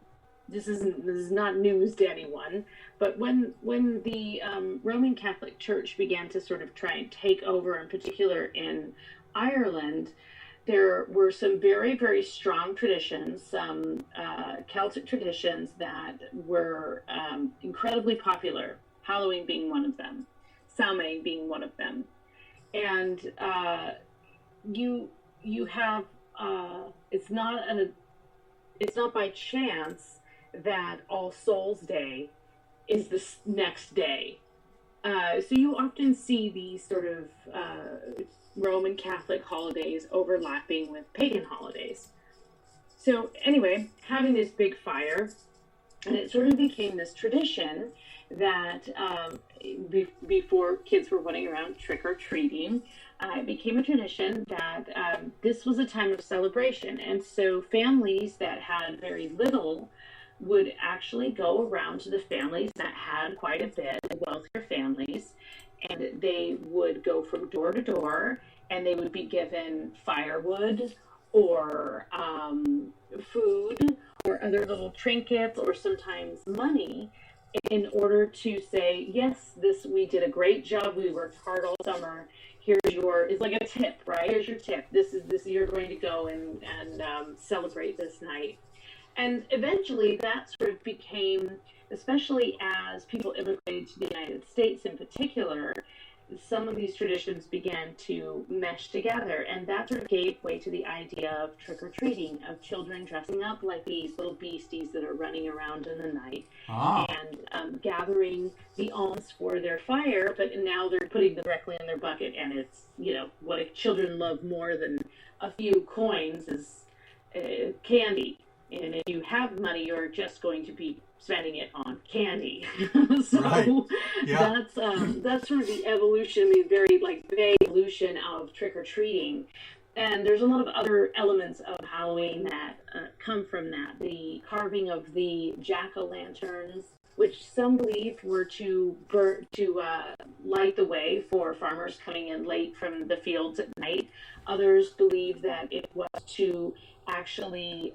Speaker 2: this is not news to anyone, but when the Roman Catholic Church began to sort of try and take over, in particular in Ireland, there were some very, very strong traditions, some Celtic traditions that were incredibly popular, Halloween being one of them, Samhain being one of them. And you have, it's not by chance that All Souls Day is the next day. So you often see these sort of Roman Catholic holidays overlapping with pagan holidays. So anyway, having this big fire, and it sort of became this tradition that before kids were running around trick-or-treating, it became a tradition that this was a time of celebration. And so families that had very little would actually go around to the families that had quite a bit, the wealthier families, and they would go from door to door, and they would be given firewood or food or other little trinkets or sometimes money in order to say, yes, we did a great job, we worked hard all summer, it's like a tip, right? Here's your tip. This you're going to go and celebrate this night. And eventually that sort of became, especially as people immigrated to the United States in particular, some of these traditions began to mesh together, and that sort of gave way to the idea of trick-or-treating, of children dressing up like these little beasties that are running around in the night and gathering the alms for their fire, but now they're putting them directly in their bucket, and it's, what children love more than a few coins is candy. And if you have money, you're just going to be spending it on candy. So
Speaker 1: right. Yeah.
Speaker 2: That's sort of the evolution, the very vague evolution of trick-or-treating. And there's a lot of other elements of Halloween that come from that. The carving of the jack-o'-lanterns, which some believed were to light the way for farmers coming in late from the fields at night. Others believe that it was to actually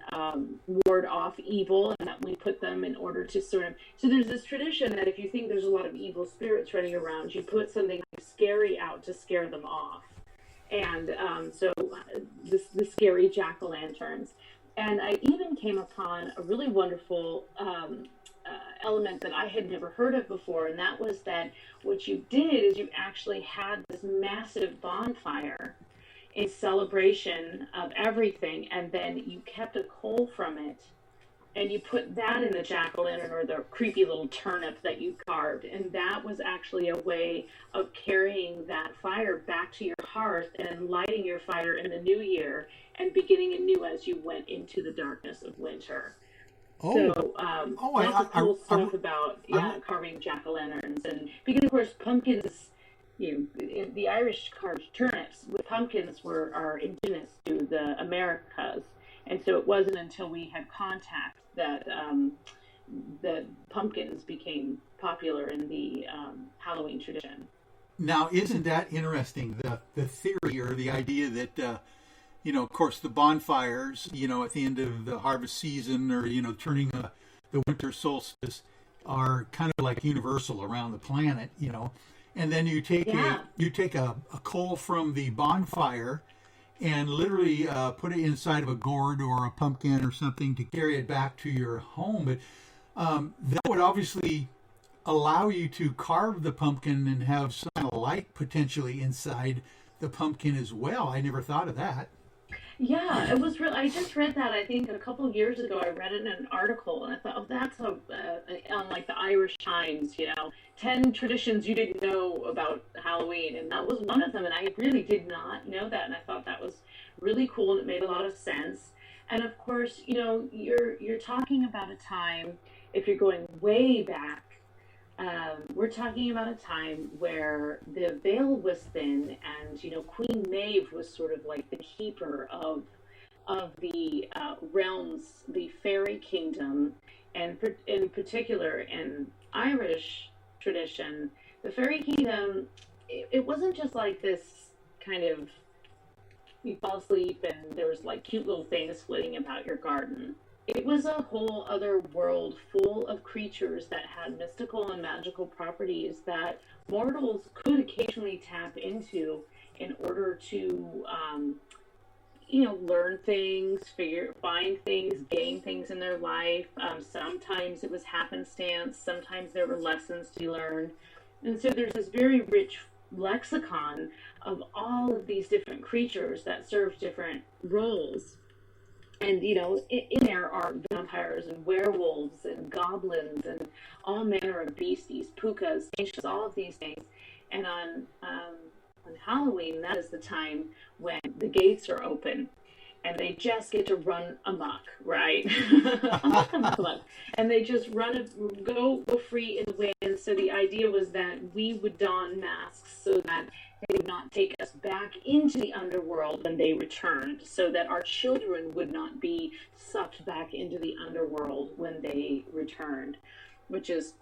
Speaker 2: ward off evil, and that we put them in order to so there's this tradition that if you think there's a lot of evil spirits running around, you put something scary out to scare them off. And so the scary jack-o'-lanterns. And I even came upon a really wonderful element that I had never heard of before, and that was that what you did is you actually had this massive bonfire in celebration of everything, and then you kept a coal from it, and you put that in the jack-o'-lantern or the creepy little turnip that you carved, and that was actually a way of carrying that fire back to your hearth and lighting your fire in the new year and beginning anew as you went into the darkness of winter. Lots of cool stuff about carving jack-o'-lanterns, and because of course pumpkins, the Irish carved turnips with pumpkins are indigenous to the Americas, and so it wasn't until we had contact that the pumpkins became popular in the Halloween tradition.
Speaker 1: Now, isn't that interesting? The theory or the idea that of course, the bonfires, at the end of the harvest season, or turning the winter solstice, are kind of like universal around the planet, And then you take a coal from the bonfire and literally put it inside of a gourd or a pumpkin or something to carry it back to your home. But that would obviously allow you to carve the pumpkin and have some kind of light potentially inside the pumpkin as well. I never thought of that.
Speaker 2: Yeah, it was real. I just read that, I think, a couple of years ago. I read it in an article, and I thought, that's on like the Irish Times, 10 traditions you didn't know about Halloween, and that was one of them, and I really did not know that, and I thought that was really cool, and it made a lot of sense. And of course, you're talking about a time, if you're going way back, we're talking about a time where the veil was thin, and Queen Maeve was sort of like the keeper of the realms, the fairy kingdom, and in particular in Irish tradition, the fairy kingdom. It wasn't just like this kind of you fall asleep and there was like cute little things flitting about your garden. It was a whole other world full of creatures that had mystical and magical properties that mortals could occasionally tap into in order to, learn things, find things, gain things in their life. Sometimes it was happenstance, sometimes there were lessons to be learned. And so there's this very rich lexicon of all of these different creatures that serve different roles. And, in there are vampires and werewolves and goblins and all manner of beasties, pukas, ancients, all of these things. And on Halloween, that is the time when the gates are open and they just get to run amok, right? amok. And they just go free in the wind. And so the idea was that we would don masks so that they would not take us back into the underworld when they returned, so that our children would not be sucked back into the underworld when they returned, which is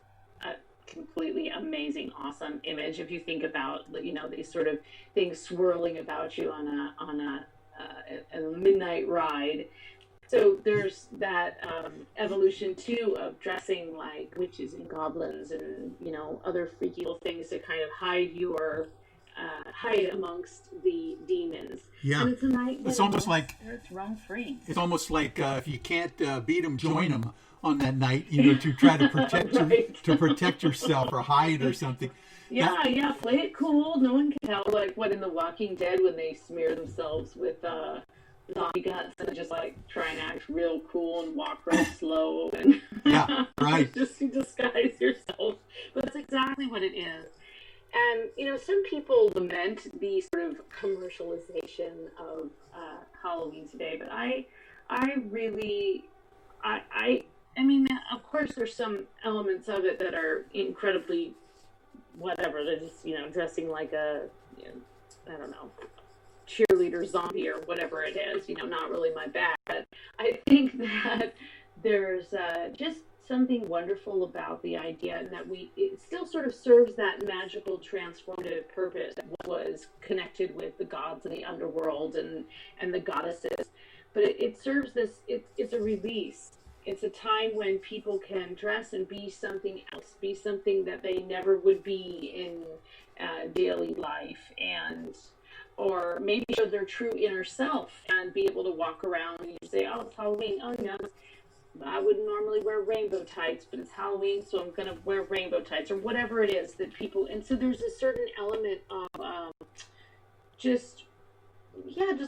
Speaker 2: a completely amazing, awesome image if you think about, these sort of things swirling about you on a midnight ride. So there's that evolution too of dressing like witches and goblins and other freaky little things to kind of hide amongst the demons.
Speaker 1: Yeah,
Speaker 2: and it's a night
Speaker 1: it's almost like
Speaker 2: spirits roam free.
Speaker 1: It's almost like if you can't beat them, join them on that night. To try to protect to protect yourself or hide or something.
Speaker 2: Yeah, play it cool. No one can tell. Like what in The Walking Dead when they smear themselves with zombie guts and just like try and act real cool and walk real slow and
Speaker 1: right.
Speaker 2: just disguise yourself. But that's exactly what it is. And, some people lament the sort of commercialization of Halloween today, but I mean, of course, there's some elements of it that are incredibly whatever. They're just, dressing like a, I don't know, cheerleader zombie or whatever it is, not really my bag. But I think that there's just something wonderful about the idea, and that it still sort of serves that magical transformative purpose that was connected with the gods and the underworld and the goddesses. But it serves this, it's a release. It's a time when people can dress and be something else, be something that they never would be in daily life, or maybe show their true inner self and be able to walk around and you say, oh, it's Halloween, oh, I wouldn't normally wear rainbow tights, but it's Halloween, so I'm going to wear rainbow tights, or whatever it is that people... And so there's a certain element of just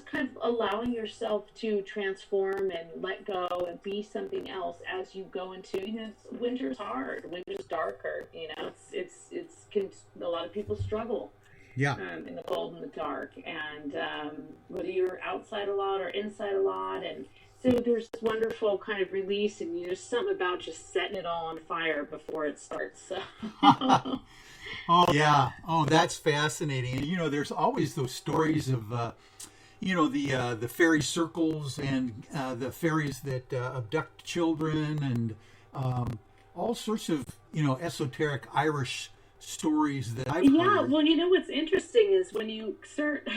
Speaker 2: kind of allowing yourself to transform and let go and be something else as you go into... winter's hard, winter's darker, a lot of people struggle.
Speaker 1: Yeah.
Speaker 2: In the cold and the dark, and whether you're outside a lot or inside a lot, and... So there's this wonderful kind of release, and there's something about just setting it all on fire before it starts. So.
Speaker 1: Oh, yeah. Oh, that's fascinating. And, there's always those stories of, the fairy circles and the fairies that abduct children and all sorts of, esoteric Irish stories that I've heard.
Speaker 2: Yeah, well, what's interesting is when you start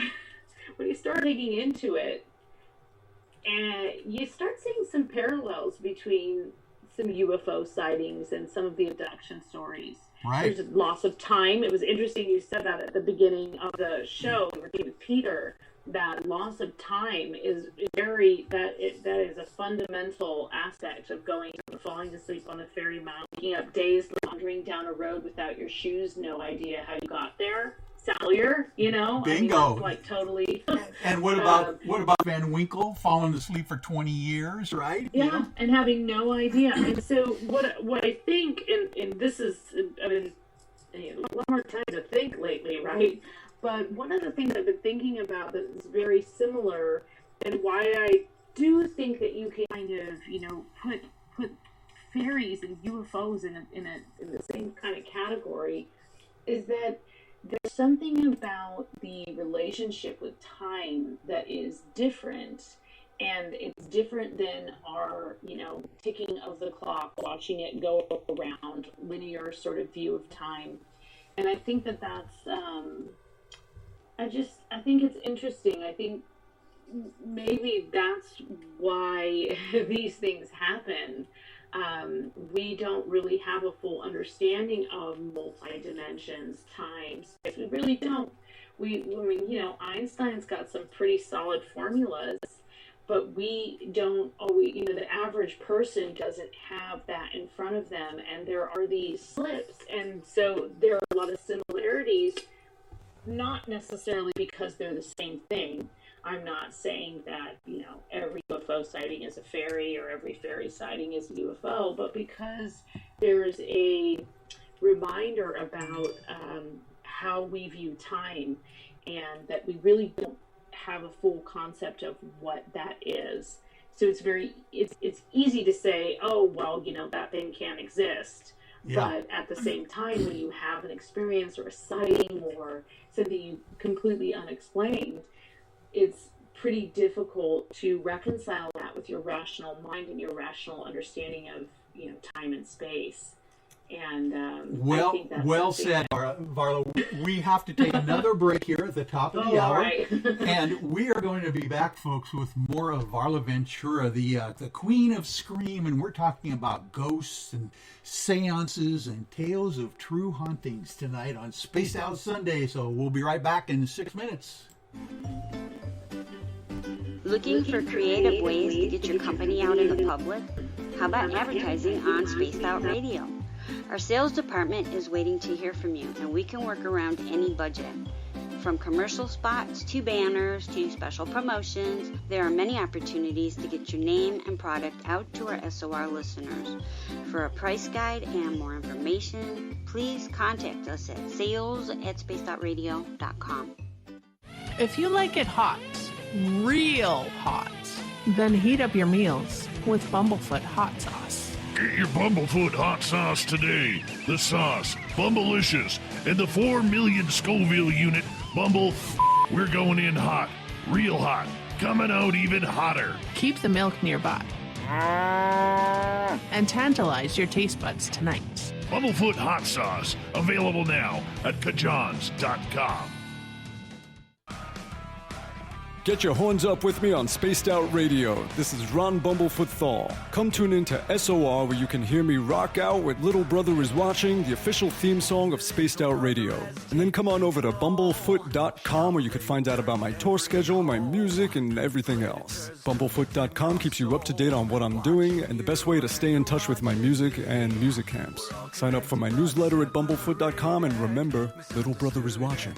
Speaker 2: digging into it, and you start seeing some parallels between some UFO sightings and some of the abduction stories.
Speaker 1: Right.
Speaker 2: There's a loss of time. It was interesting you said that at the beginning of the show with Peter, that loss of time is that is a fundamental aspect of falling asleep on a fairy mountain, waking up dazed, wandering down a road without your shoes, no idea how you got there. Failure,
Speaker 1: Bingo.
Speaker 2: I mean, that's like totally.
Speaker 1: And what about Van Winkle falling asleep for 20 years, right?
Speaker 2: Yeah, and having no idea. And so what I think, and this is, I mean, a lot more time to think lately, right? But one of the things I've been thinking about that is very similar, and why I do think that you can kind of, put fairies and UFOs in the same kind of category is that there's something about the relationship with time that is different, and it's different than our, ticking of the clock, watching it go around, linear sort of view of time. And I think that's, I think it's interesting. I think maybe that's why these things happen. We don't really have a full understanding of multi-dimensions, time, space. We really don't. Einstein's got some pretty solid formulas, but we don't always, the average person doesn't have that in front of them, and there are these slips, and so there are a lot of similarities, not necessarily because they're the same thing. I'm not saying that, every UFO sighting is a fairy or every fairy sighting is a UFO, but because there's a reminder about how we view time, and that we really don't have a full concept of what that is. So it's easy to say, oh, well, that thing can't exist. Yeah. But at the same time, when you have an experience or a sighting or something completely unexplained, it's pretty difficult to reconcile that with your rational mind and your rational understanding of, time and space. And
Speaker 1: well, I think that's well said, Varla. We have to take another break here at the top of the hour, right. And we are going to be back, folks, with more of Varla Ventura, the Queen of Scream, and we're talking about ghosts and seances and tales of true hauntings tonight on Spaced Out Sunday. So we'll be right back in 6 minutes.
Speaker 8: Looking for creative ways to get your company out in the public? How about advertising on Spaced Out Radio? Our sales department is waiting to hear from you, and we can work around any budget. From commercial spots to banners to special promotions, there are many opportunities to get your name and product out to our SOR listeners. For a price guide and more information, please contact us at sales@spacedoutradio.com.
Speaker 6: If you like it hot, real hot, then heat up your meals with Bumblefoot hot sauce.
Speaker 5: Get your Bumblefoot hot sauce today. The sauce, Bumblicious, and the 4 million Scoville unit Bumble. We're going in hot, real hot, coming out even hotter.
Speaker 6: Keep the milk nearby and tantalize your taste buds tonight.
Speaker 5: Bumblefoot hot sauce, available now at kajans.com.
Speaker 17: Get your horns up with me on Spaced Out Radio. This is Ron Bumblefoot Thal. Come tune in to SOR, where you can hear me rock out with Little Brother Is Watching, the official theme song of Spaced Out Radio. And then come on over to bumblefoot.com, where you can find out about my tour schedule, my music, and everything else. Bumblefoot.com keeps you up to date on what I'm doing and the best way to stay in touch with my music and music camps. Sign up for my newsletter at bumblefoot.com, and remember, Little Brother Is Watching.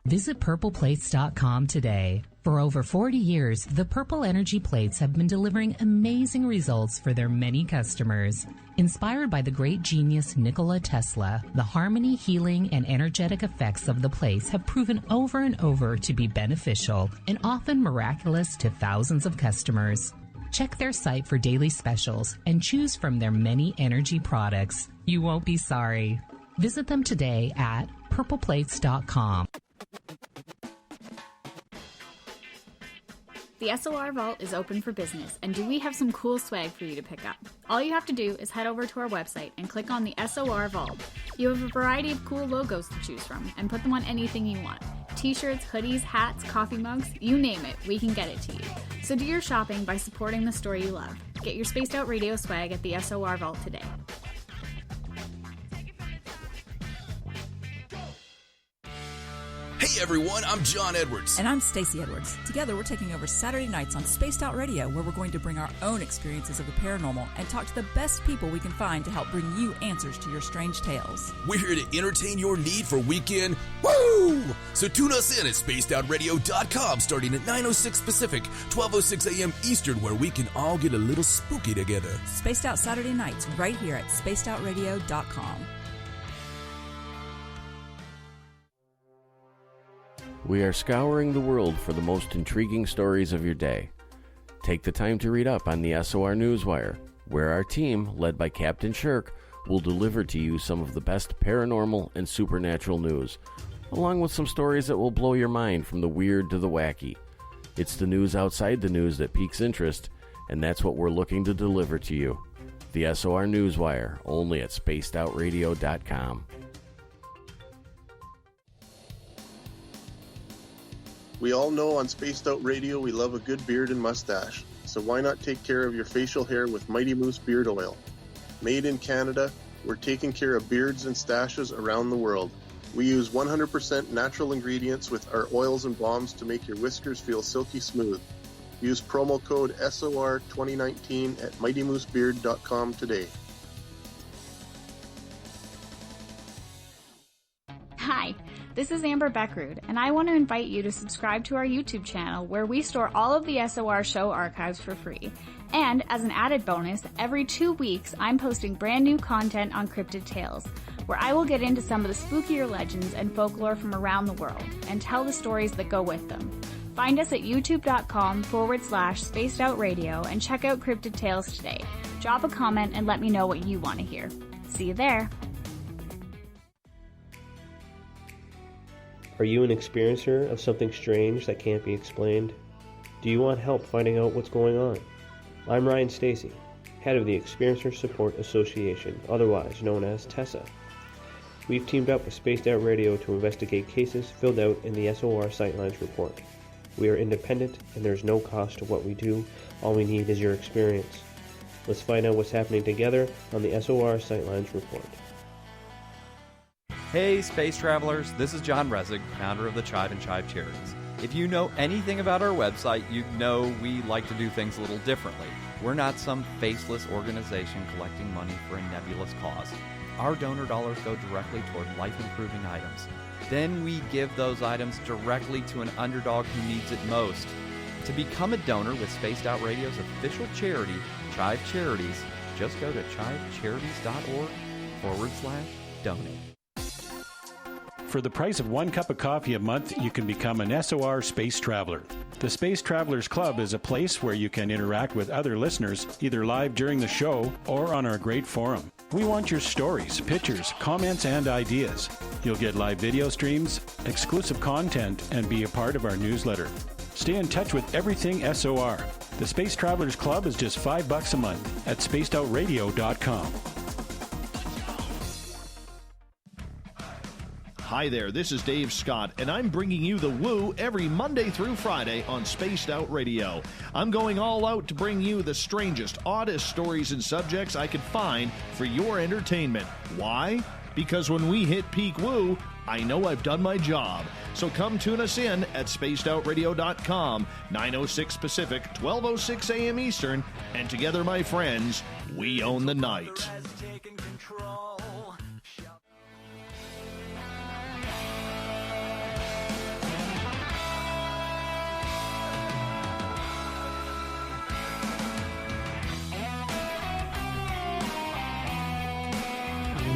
Speaker 18: Visit purpleplates.com today. For over 40 years, the Purple Energy Plates have been delivering amazing results for their many customers. Inspired by the great genius Nikola Tesla, the harmony, healing, and energetic effects of the plates have proven over and over to be beneficial and often miraculous to thousands of customers. Check their site for daily specials and choose from their many energy products. You won't be sorry. Visit them today at purpleplates.com.
Speaker 11: The SOR Vault is open for business, and do we have some cool swag for you to pick up? All you have to do is head over to our website and click on the SOR Vault. You have a variety of cool logos to choose from, and put them on anything you want. T-shirts, hoodies, hats, coffee mugs, you name it, we can get it to you. So do your shopping by supporting the store you love. Get your Spaced Out Radio swag at the SOR Vault today.
Speaker 13: Hey everyone, I'm John Edwards.
Speaker 12: And I'm Stacey Edwards. Together we're taking over Saturday nights on Spaced Out Radio, where we're going to bring our own experiences of the paranormal and talk to the best people we can find to help bring you answers to your strange tales.
Speaker 13: We're here to entertain your need for weekend woo! So tune us in at spacedoutradio.com starting at 9:06 Pacific, 12:06 a.m. Eastern, where we can all get a little spooky together.
Speaker 12: Spaced Out Saturday nights right here at spacedoutradio.com.
Speaker 7: We are scouring the world for the most intriguing stories of your day. Take the time to read up on the SOR Newswire. where our team, led by Captain Shirk, will deliver to you some of the best paranormal and supernatural news, along with some stories that will blow your mind from the weird to the wacky. It's the news outside the news that piques interest, and that's what we're looking to deliver to you. The SOR Newswire, only at spacedoutradio.com.
Speaker 14: We all know on Spaced Out Radio we love a good beard and mustache, so why not take care of your facial hair with Mighty Moose Beard Oil? Made in Canada, we're taking care of beards and stashes around the world. We use 100% natural ingredients with our oils and balms to make your whiskers feel silky smooth. Use promo code SOR2019 at mightymoosebeard.com today.
Speaker 11: Hi, this is Amber Beckrud, and I want to invite you to subscribe to our YouTube channel where we store all of the SOR show archives for free. And as an added bonus, every 2 weeks I'm posting brand new content on Cryptid Tales, where I will get into some of the spookier legends and folklore from around the world and tell the stories that go with them. Find us at youtube.com/spacedoutradio and check out Cryptid Tales today. Drop a comment and let me know what you want to hear. See you there.
Speaker 16: Are you an experiencer of something strange that can't be explained? Do you want help finding out what's going on? I'm Ryan Stacy, head of the Experiencer Support Association, otherwise known as TESSA. We've teamed up with Spaced Out Radio to investigate cases filled out in the SOR Sightlines report. We are independent and there's no cost to what we do. All we need is your experience. Let's find out what's happening together on the SOR Sightlines report.
Speaker 4: Hey, space travelers, this is John Resig, founder of the Chive and Chive Charities. If you know anything about our website, you know we like to do things a little differently. We're not some faceless organization collecting money for a nebulous cause. Our donor dollars go directly toward life-improving items. Then we give those items directly to an underdog who needs it most. To become a donor with Spaced Out Radio's official charity, Chive Charities, just go to chivecharities.org/donate.
Speaker 9: For the price of 1 cup of coffee a month, you can become an SOR Space Traveler. The Space Travelers Club is a place where you can interact with other listeners, either live during the show or on our great forum. We want your stories, pictures, comments, and ideas. You'll get live video streams, exclusive content, and be a part of our newsletter. Stay in touch with everything SOR. The Space Travelers Club is just $5 a month at spacedoutradio.com.
Speaker 10: Hi there, this is Dave Scott, and I'm bringing you the Woo every Monday through Friday on Spaced Out Radio. I'm going all out to bring you the strangest, oddest stories and subjects I could find for your entertainment. Why? Because when we hit peak Woo, I know I've done my job. So come tune us in at spacedoutradio.com, 9:06 Pacific, 12:06 a.m. Eastern, and together, my friends, we own the night.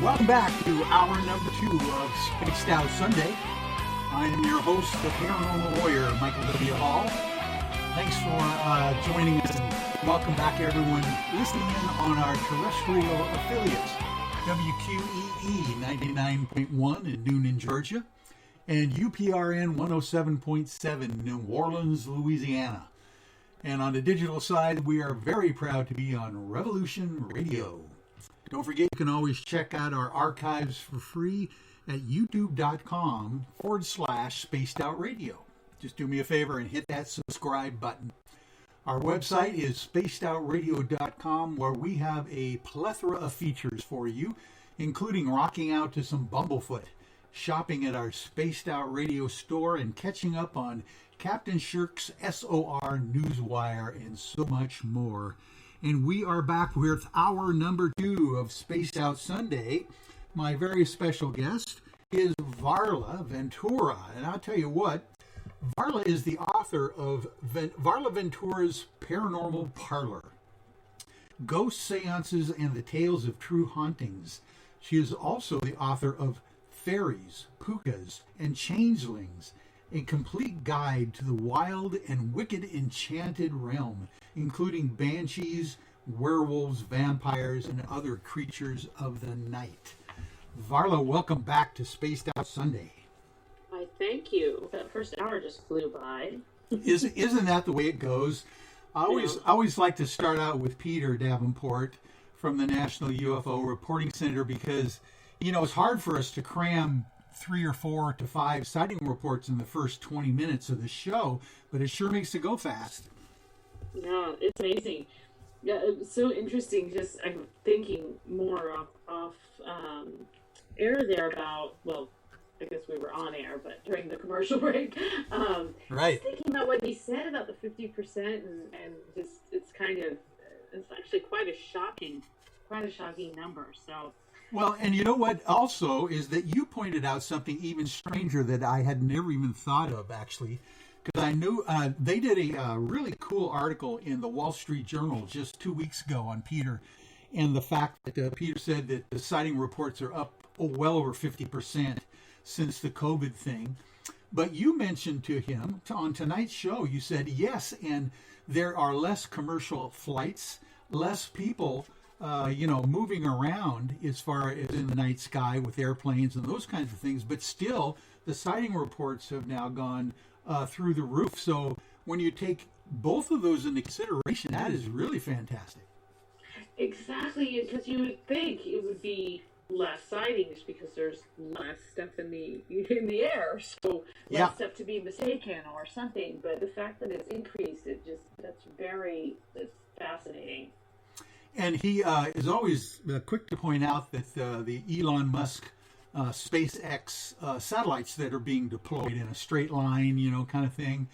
Speaker 1: Welcome back to hour number 2 of Spaced Out Sunday. I am your host, the paranormal lawyer, Michael W. Hall. Thanks for joining us, and welcome back everyone listening in on our terrestrial affiliates, WQEE 99.1 in Noonan, Georgia, and UPRN 107.7 New Orleans, Louisiana. And on the digital side, we are very proud to be on Revolution Radio. Don't forget, you can always check out our archives for free at youtube.com/spacedoutradio. Just do me a favor and hit that subscribe button. Our website is spacedoutradio.com, where we have a plethora of features for you, including rocking out to some Bumblefoot, shopping at our Spaced Out Radio store, and catching up on Captain Shirk's SOR Newswire, and so much more. And we are back with hour number 2 of Spaced Out Sunday. My very special guest is Varla Ventura. And I'll tell you what, Varla is the author of Varla Ventura's Paranormal Parlor, Ghost Seances and the Tales of True Hauntings. She is also the author of Fairies, Pukas, and Changelings, a complete guide to the wild and wicked enchanted realm, including banshees, werewolves, vampires, and other creatures of the night. Varla, welcome back to Spaced Out Sunday.
Speaker 2: Why, thank you. That first hour just flew by.
Speaker 1: Isn't that the way it goes? I always like to start out with Peter Davenport from the National UFO Reporting Center because, it's hard for us to cram 3 or 4 to 5 sighting reports in the first 20 minutes of the show, but it sure makes it go fast.
Speaker 2: Yeah, it's amazing. Yeah, it's so interesting. Just I'm thinking more off air there about, well, I guess we were on air, but during the commercial break,
Speaker 1: right.
Speaker 2: Thinking about what he said about the 50% and just it's actually quite a shocking number. So.
Speaker 1: Well, and you know what also is that you pointed out something even stranger that I had never even thought of, actually, because I knew they did a really cool article in the Wall Street Journal just 2 weeks ago on Peter, and the fact that Peter said that the sighting reports are up well over 50% since the COVID thing. But you mentioned to him on tonight's show, you said, yes, and there are less commercial flights, less people moving around as far as in the night sky with airplanes and those kinds of things. But still, the sighting reports have now gone through the roof. So when you take both of those into consideration, that is really fantastic.
Speaker 2: Exactly, because you would think it would be less sightings because there's less stuff in the air, so less stuff to be mistaken or something. But the fact that it's increased, that's fascinating.
Speaker 1: And he is always quick to point out that the Elon Musk SpaceX satellites that are being deployed in a straight line, kind of thing.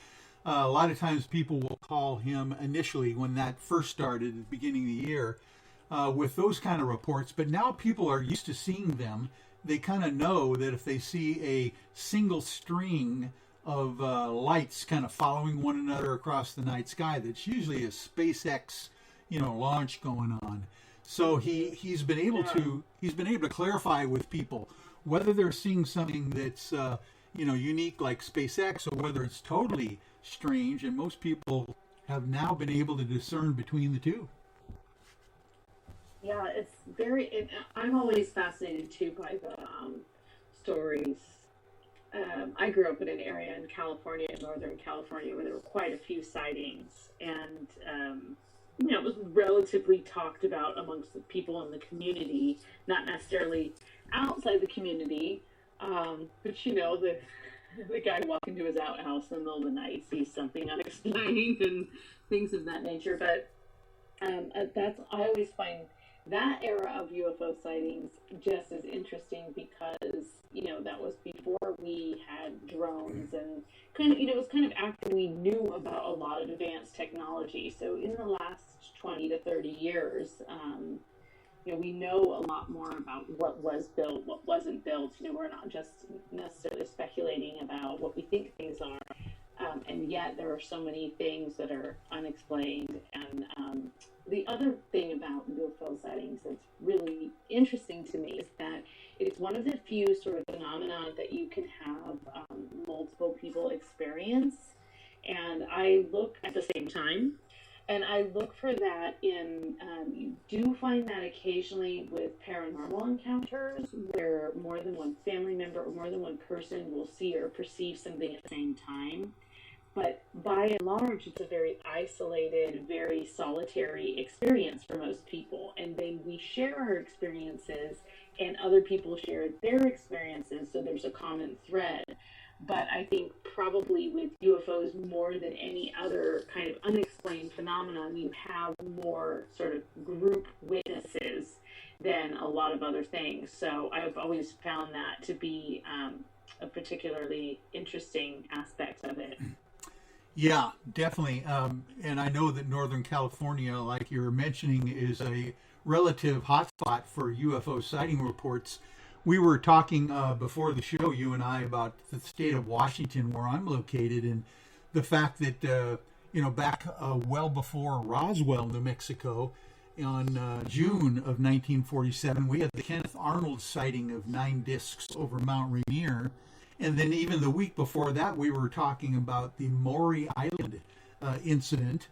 Speaker 1: A lot of times people will call him initially when that first started at the beginning of the year with those kind of reports. But now people are used to seeing them. They kind of know that if they see a single string of lights kind of following one another across the night sky, that's usually a SpaceX launch going on. So he's been able to clarify with people whether they're seeing something that's unique like SpaceX or whether it's totally strange, and most people have now been able to discern between the two.
Speaker 2: Yeah, it's very. I'm always fascinated too by the stories. I grew up in an area in California, Northern California, where there were quite a few sightings, and it was relatively talked about amongst the people in the community, not necessarily outside the community. But the guy walking to his outhouse in the middle of the night sees something unexplained and things of that nature. But I always find that era of UFO sightings just as interesting because that was before we had drones and it was kind of after we knew about a lot of advanced technology. So in the last 20 to 30 years, we know a lot more about what was built, what wasn't built. We're not just necessarily speculating about what we think things are, and yet there are so many things that are unexplained. And the other thing about UFO sightings that's really interesting to me is that it's one of the few sort of phenomena that you can have multiple people experience. And I look at the same time. And I look for that in, you do find that occasionally with paranormal encounters where more than one family member or more than one person will see or perceive something at the same time. But by and large, it's a very isolated, very solitary experience for most people. And then we share our experiences and other people share their experiences, so there's a common thread. But I think probably with UFOs more than any other kind of unexplained phenomenon, you have more sort of group witnesses than a lot of other things. So I've always found that to be a particularly interesting aspect of it.
Speaker 1: Yeah, definitely. And I know that Northern California, like you were mentioning, is a relative hotspot for UFO sighting reports. We were talking before the show, you and I, about the state of Washington, where I'm located, and the fact that, back well before Roswell, New Mexico, on June of 1947, we had the Kenneth Arnold sighting of 9 discs over Mount Rainier. And then even the week before that, we were talking about the Maury Island incident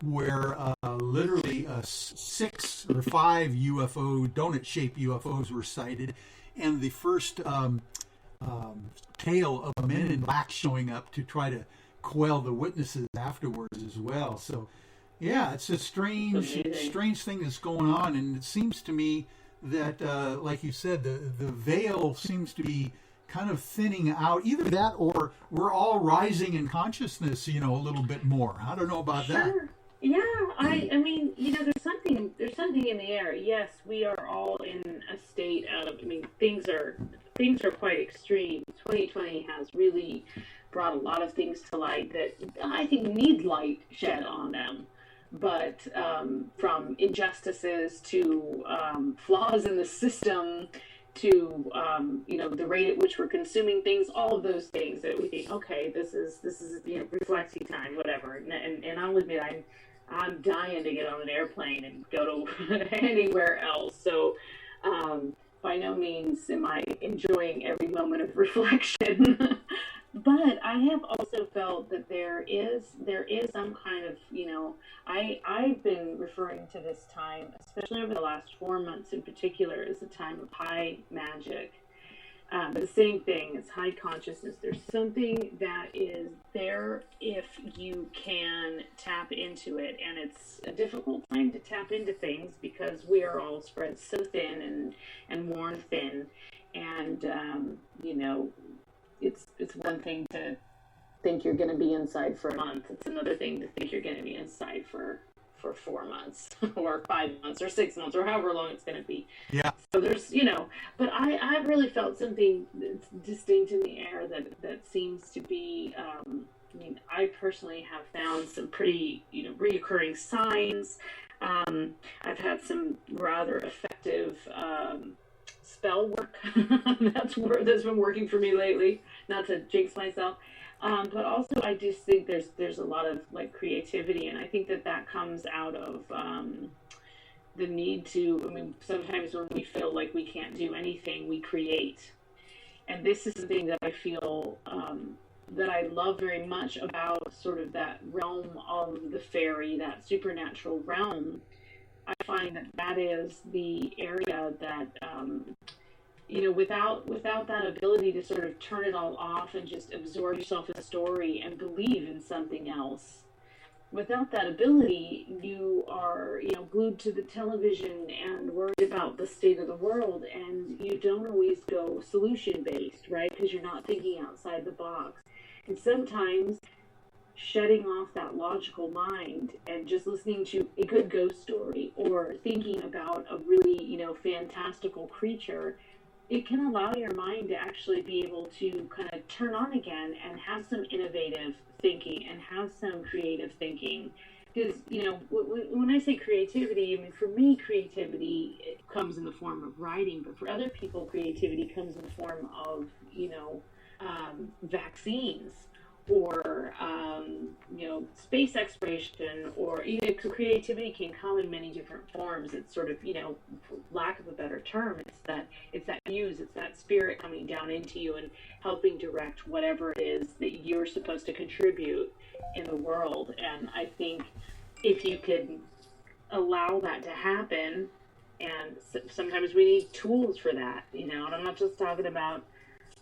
Speaker 1: where literally 6 or 5 donut-shaped UFOs were sighted, and the first tale of a men in black showing up to try to quell the witnesses afterwards as well. So, yeah, it's a strange thing that's going on, and it seems to me that, like you said, the veil seems to be kind of thinning out. Either that, or we're all rising in consciousness, a little bit more. I don't know about that.
Speaker 2: Yeah, I mean, there's something in the air. Yes, we are all in a state of, things are quite extreme. 2020 has really brought a lot of things to light that I think need light shed on them. But from injustices to flaws in the system to the rate at which we're consuming things, all of those things that we think, okay, this is reflecting time, whatever. And I'll admit I'm dying to get on an airplane and go to anywhere else. So by no means am I enjoying every moment of reflection. But I have also felt that there is some kind of, I've been referring to this time, especially over the last 4 months in particular, as a time of high magic. But the same thing, it's high consciousness. There's something that is there if you can tap into it. And it's a difficult time to tap into things because we are all spread so thin and worn thin. And, it's one thing to think you're going to be inside for a month. It's another thing to think you're going to be inside for 4 months or 5 months or 6 months or however long it's going to be.
Speaker 1: Yeah.
Speaker 2: So there's, but I've really felt something that's distinct in the air that seems to be, I personally have found some pretty, reoccurring signs. I've had some rather effective, spell work that's been working for me lately, not to jinx myself, but also I just think there's a lot of creativity, and I think that comes out of the need to, sometimes when we feel like we can't do anything, we create. And this is the thing that I feel that I love very much about sort of that realm of the fairy, that supernatural realm. I find that is the area that, without that ability to sort of turn it all off and just absorb yourself in the story and believe in something else, without that ability, you are, glued to the television and worried about the state of the world, and you don't always go solution-based, right? Because you're not thinking outside the box. And sometimes shutting off that logical mind and just listening to a good ghost story or thinking about a really, fantastical creature, it can allow your mind to actually be able to kind of turn on again and have some innovative thinking and have some creative thinking. Because, when I say creativity, for me, creativity comes in the form of writing, but for other people, creativity comes in the form of, vaccines, or space exploration, or even creativity can come in many different forms. It's sort of, for lack of a better term, it's that muse, it's that spirit coming down into you and helping direct whatever it is that you're supposed to contribute in the world. And I think if you could allow that to happen, and sometimes we need tools for that, and I'm not just talking about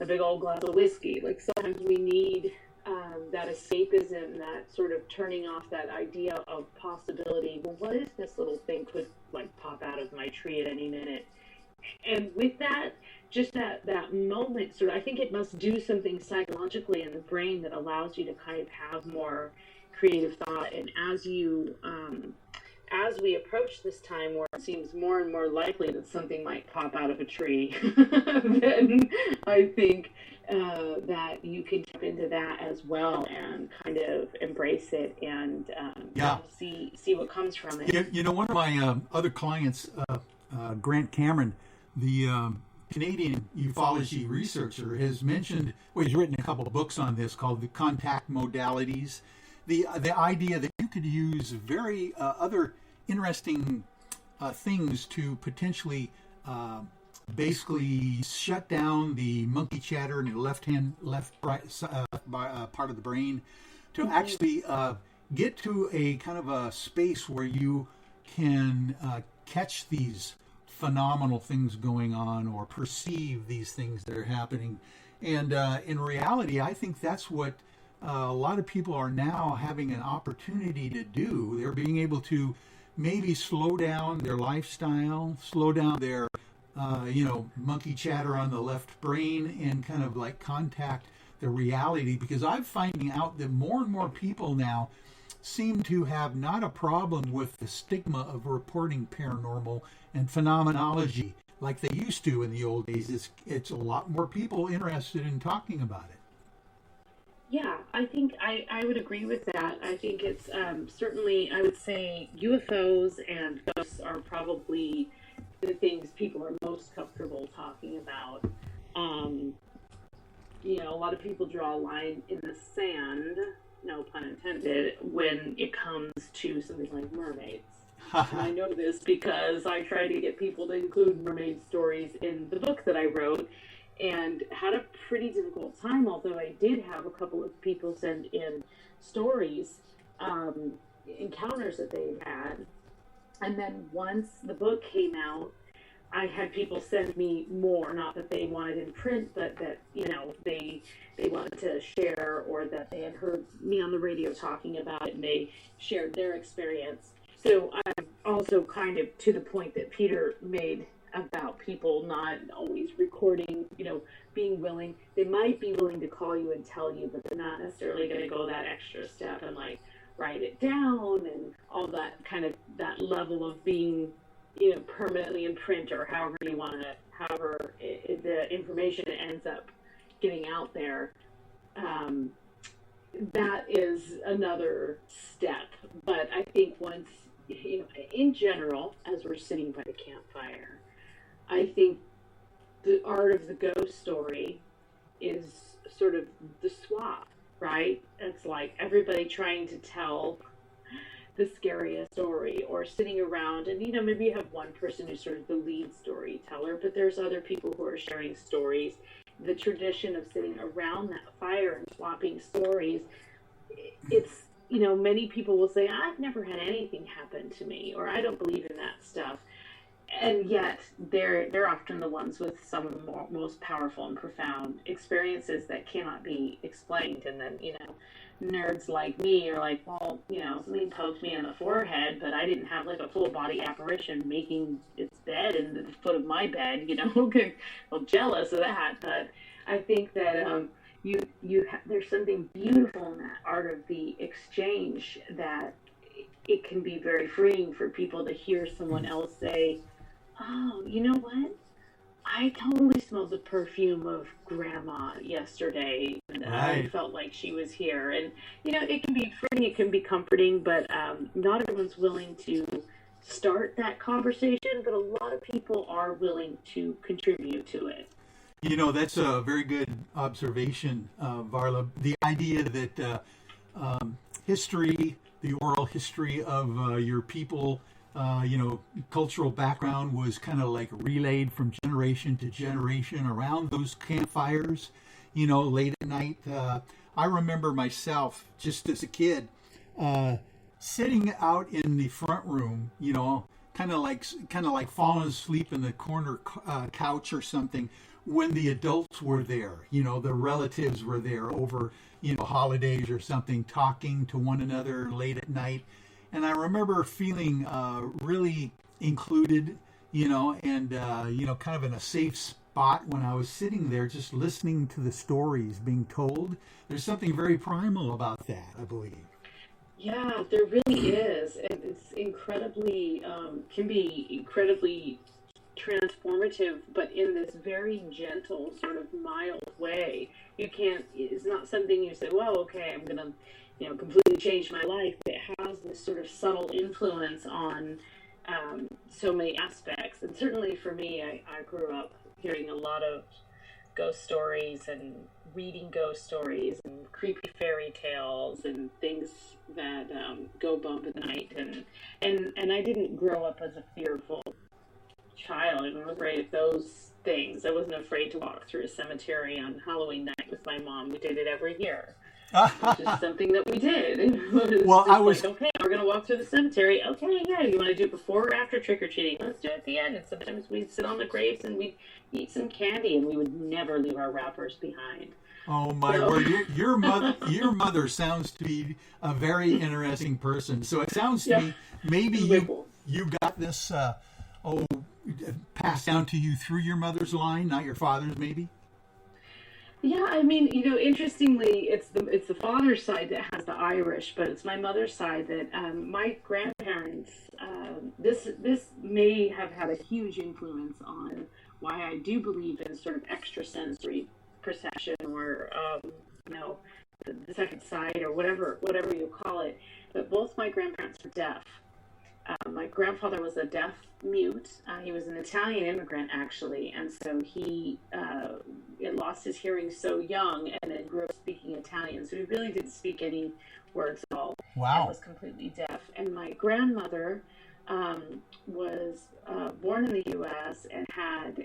Speaker 2: a big old glass of whiskey. Sometimes we need that escapism, that sort of turning off that idea of possibility. Well, what if this little thing could pop out of my tree at any minute? And with that, just that moment, sort of, I think it must do something psychologically in the brain that allows you to kind of have more creative thought. And as we approach this time where it seems more and more likely that something might pop out of a tree, then I think that you can tap into that as well and kind of embrace it and see what comes from it.
Speaker 1: One of my other clients, Grant Cameron, the Canadian ufology researcher, has mentioned, he's written a couple of books on this called The Contact Modalities. The idea that you could use very other interesting things to potentially basically shut down the monkey chatter in the left part of the brain, to actually get to a kind of a space where you can catch these phenomenal things going on or perceive these things that are happening. And in reality, I think that's what a lot of people are now having an opportunity to do. They're being able to maybe slow down their lifestyle, slow down their, monkey chatter on the left brain, and kind of like contact the reality. Because I'm finding out that more and more people now seem to have not a problem with the stigma of reporting paranormal and phenomenology like they used to in the old days. It's a lot more people interested in talking about it.
Speaker 2: Yeah, I think I would agree with that. I think it's certainly, I would say UFOs and ghosts are probably the things people are most comfortable talking about. A lot of people draw a line in the sand, no pun intended, when it comes to something like mermaids. And I know this because I try to get people to include mermaid stories in the book that I wrote, and had a pretty difficult time, although I did have a couple of people send in stories, encounters that they've had. And then once the book came out, I had people send me more, not that they wanted in print, but that, they wanted to share, or that they had heard me on the radio talking about it and they shared their experience. So I'm also kind of to the point that Peter made about people not always recording, being willing. They might be willing to call you and tell you, but they're not necessarily going to go that extra step and like write it down and all that kind of, that level of being, permanently in print, or however you want to, however the information ends up getting out there. That is another step. But I think once, in general, as we're sitting by the campfire, I think the art of the ghost story is sort of the swap, right? It's like everybody trying to tell the scariest story, or sitting around and, maybe you have one person who's sort of the lead storyteller, but there's other people who are sharing stories. The tradition of sitting around that fire and swapping stories, it's, many people will say, I've never had anything happen to me, or I don't believe in that stuff. And yet they're often the ones with some of the most powerful and profound experiences that cannot be explained. And then, nerds like me are like, well, something poked me in the forehead, but I didn't have like a full body apparition making its bed in the foot of my bed, well, jealous of that. But I think that there's something beautiful in that art of the exchange, that it can be very freeing for people to hear someone else say, oh, you know what? I totally smelled the perfume of Grandma yesterday, and I felt like she was here. And, it can be freeing, it can be comforting, but not everyone's willing to start that conversation, but a lot of people are willing to contribute to it.
Speaker 1: That's a very good observation, Varla. The idea that history, the oral history of your people, cultural background was kind of like relayed from generation to generation around those campfires, late at night. I remember myself, just as a kid, sitting out in the front room, kind of like falling asleep in the corner couch or something, when the adults were there, the relatives were there over, holidays or something, talking to one another late at night. And I remember feeling really included, and, kind of in a safe spot when I was sitting there just listening to the stories being told. There's something very primal about that, I believe.
Speaker 2: Yeah, there really is. And it's incredibly, can be incredibly transformative, but in this very gentle, sort of mild way. It's not something you say, well, okay, I'm going to, completely change my life. It has this sort of subtle influence on so many aspects. And certainly for me, I grew up hearing a lot of ghost stories and reading ghost stories and creepy fairy tales and things that go bump in the night. And I didn't grow up as a fearful child. I was afraid of those things. I wasn't afraid to walk through a cemetery on Halloween night with my mom. We did it every year. It's just something that we did. It was
Speaker 1: Well,
Speaker 2: just
Speaker 1: I was
Speaker 2: like, okay, we're going to walk through the cemetery. Okay, yeah, you want to do it before or after trick-or-treating? Let's do it at the end. And sometimes we'd sit on the graves and we'd eat some candy, and we would never leave our wrappers behind.
Speaker 1: Oh my word! Your mother sounds to be a very interesting person. So it sounds to me maybe you got this passed down to you through your mother's line, not your father's, maybe.
Speaker 2: Yeah, I mean, interestingly, it's the father's side that has the Irish, but it's my mother's side that my grandparents. This may have had a huge influence on why I do believe in sort of extrasensory perception, or the second sight, or whatever you call it. But both my grandparents were deaf. My grandfather was a deaf mute. He was an Italian immigrant, actually, and so he lost his hearing so young, and then grew up speaking Italian. So he really didn't speak any words at all.
Speaker 1: Wow!
Speaker 2: And was completely deaf. And my grandmother was born in the U.S. and had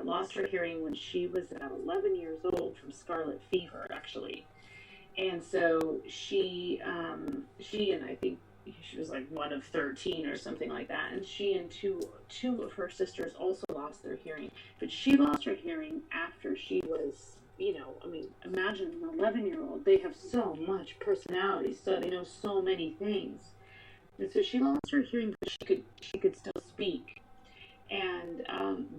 Speaker 2: lost her hearing when she was about 11 years old from scarlet fever, actually. And so she and I think she was like one of 13 or something like that. And she and two of her sisters also lost their hearing. But she lost her hearing after she was, imagine an 11-year-old. They have so much personality, so they know so many things. And so she lost her hearing, but she could still speak. And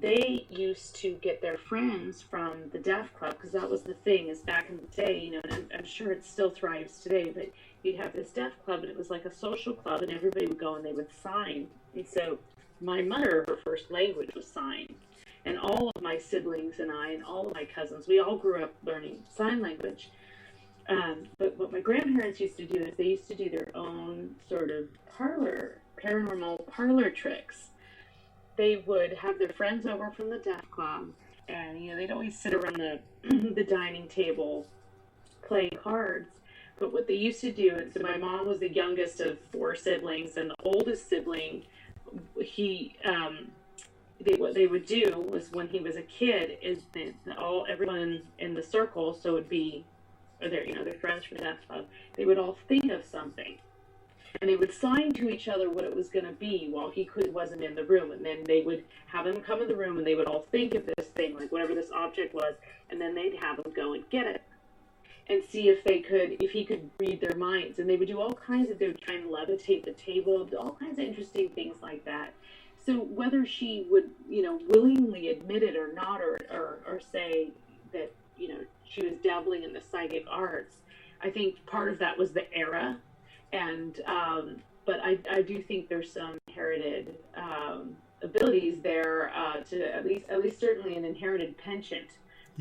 Speaker 2: they used to get their friends from the deaf club, because that was the thing, is back in the day, and I'm sure it still thrives today, but you'd have this deaf club, and it was like a social club, and everybody would go and they would sign. And so my mother, her first language was sign. And all of my siblings and I and all of my cousins, we all grew up learning sign language. But what my grandparents used to do is they used to do their own sort of paranormal parlor tricks. They would have their friends over from the deaf club, and they'd always sit around the dining table playing cards. But what they used to do, and so my mom was the youngest of 4 siblings, and the oldest sibling, what they would do was, when he was a kid, is that everyone in the circle, so it would be their friends from the deaf club, they would all think of something. And they would sign to each other what it was going to be while he wasn't in the room. And then they would have him come in the room, and they would all think of this thing, like whatever this object was, and then they'd have him go and get it and see if he could read their minds. And they would do all kinds of, they would try and levitate the table, all kinds of interesting things like that. So whether she would, willingly admit it or not, or say that, she was dabbling in the psychic arts, I think part of that was the era. And but I do think there's some inherited abilities there, to at least certainly an inherited penchant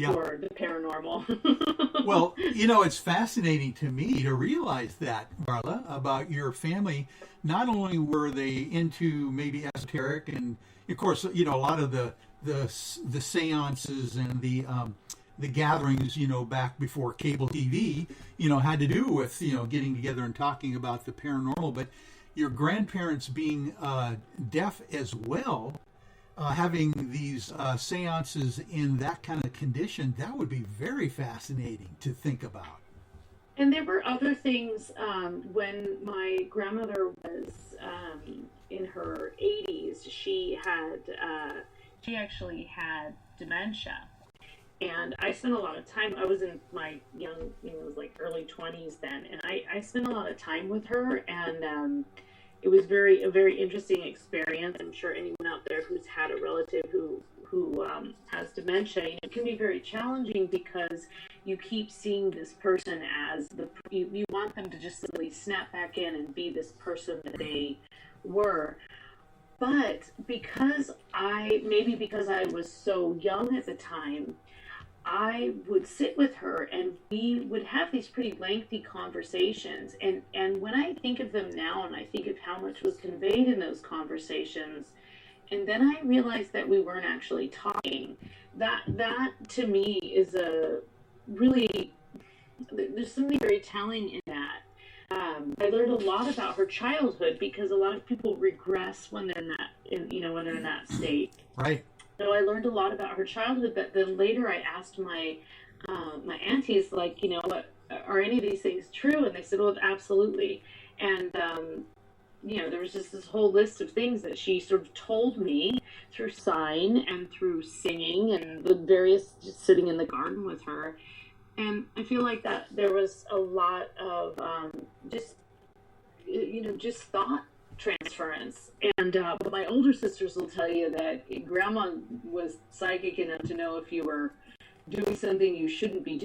Speaker 2: for the paranormal.
Speaker 1: Well, it's fascinating to me to realize that, Marla, about your family. Not only were they into maybe esoteric, and of course, a lot of the seances and the gatherings, back before cable TV, had to do with, getting together and talking about the paranormal. But your grandparents being deaf as well, having these seances in that kind of condition, that would be very fascinating to think about.
Speaker 2: And there were other things. When my grandmother was in her 80s, she actually had dementia. And I spent a lot of time, I was in my young, it was like early 20s then, and I spent a lot of time with her, and it was a very interesting experience. I'm sure anyone out there who's had a relative who has dementia, it can be very challenging, because you keep seeing this person as you want them to just simply snap back in and be this person that they were. But because I was so young at the time, I would sit with her and we would have these pretty lengthy conversations. And when I think of them now, and I think of how much was conveyed in those conversations, and then I realized that we weren't actually talking, that to me is there's something very telling in that. I learned a lot about her childhood, because a lot of people regress when they're in that state.
Speaker 1: Right.
Speaker 2: So I learned a lot about her childhood, but then later I asked my aunties, like, are any of these things true? And they said, well, absolutely. And, there was just this whole list of things that she sort of told me through sign and through singing and the various, just sitting in the garden with her. And I feel like that there was a lot of just thought transference. And but my older sisters will tell you that Grandma was psychic enough to know if you were doing something you shouldn't be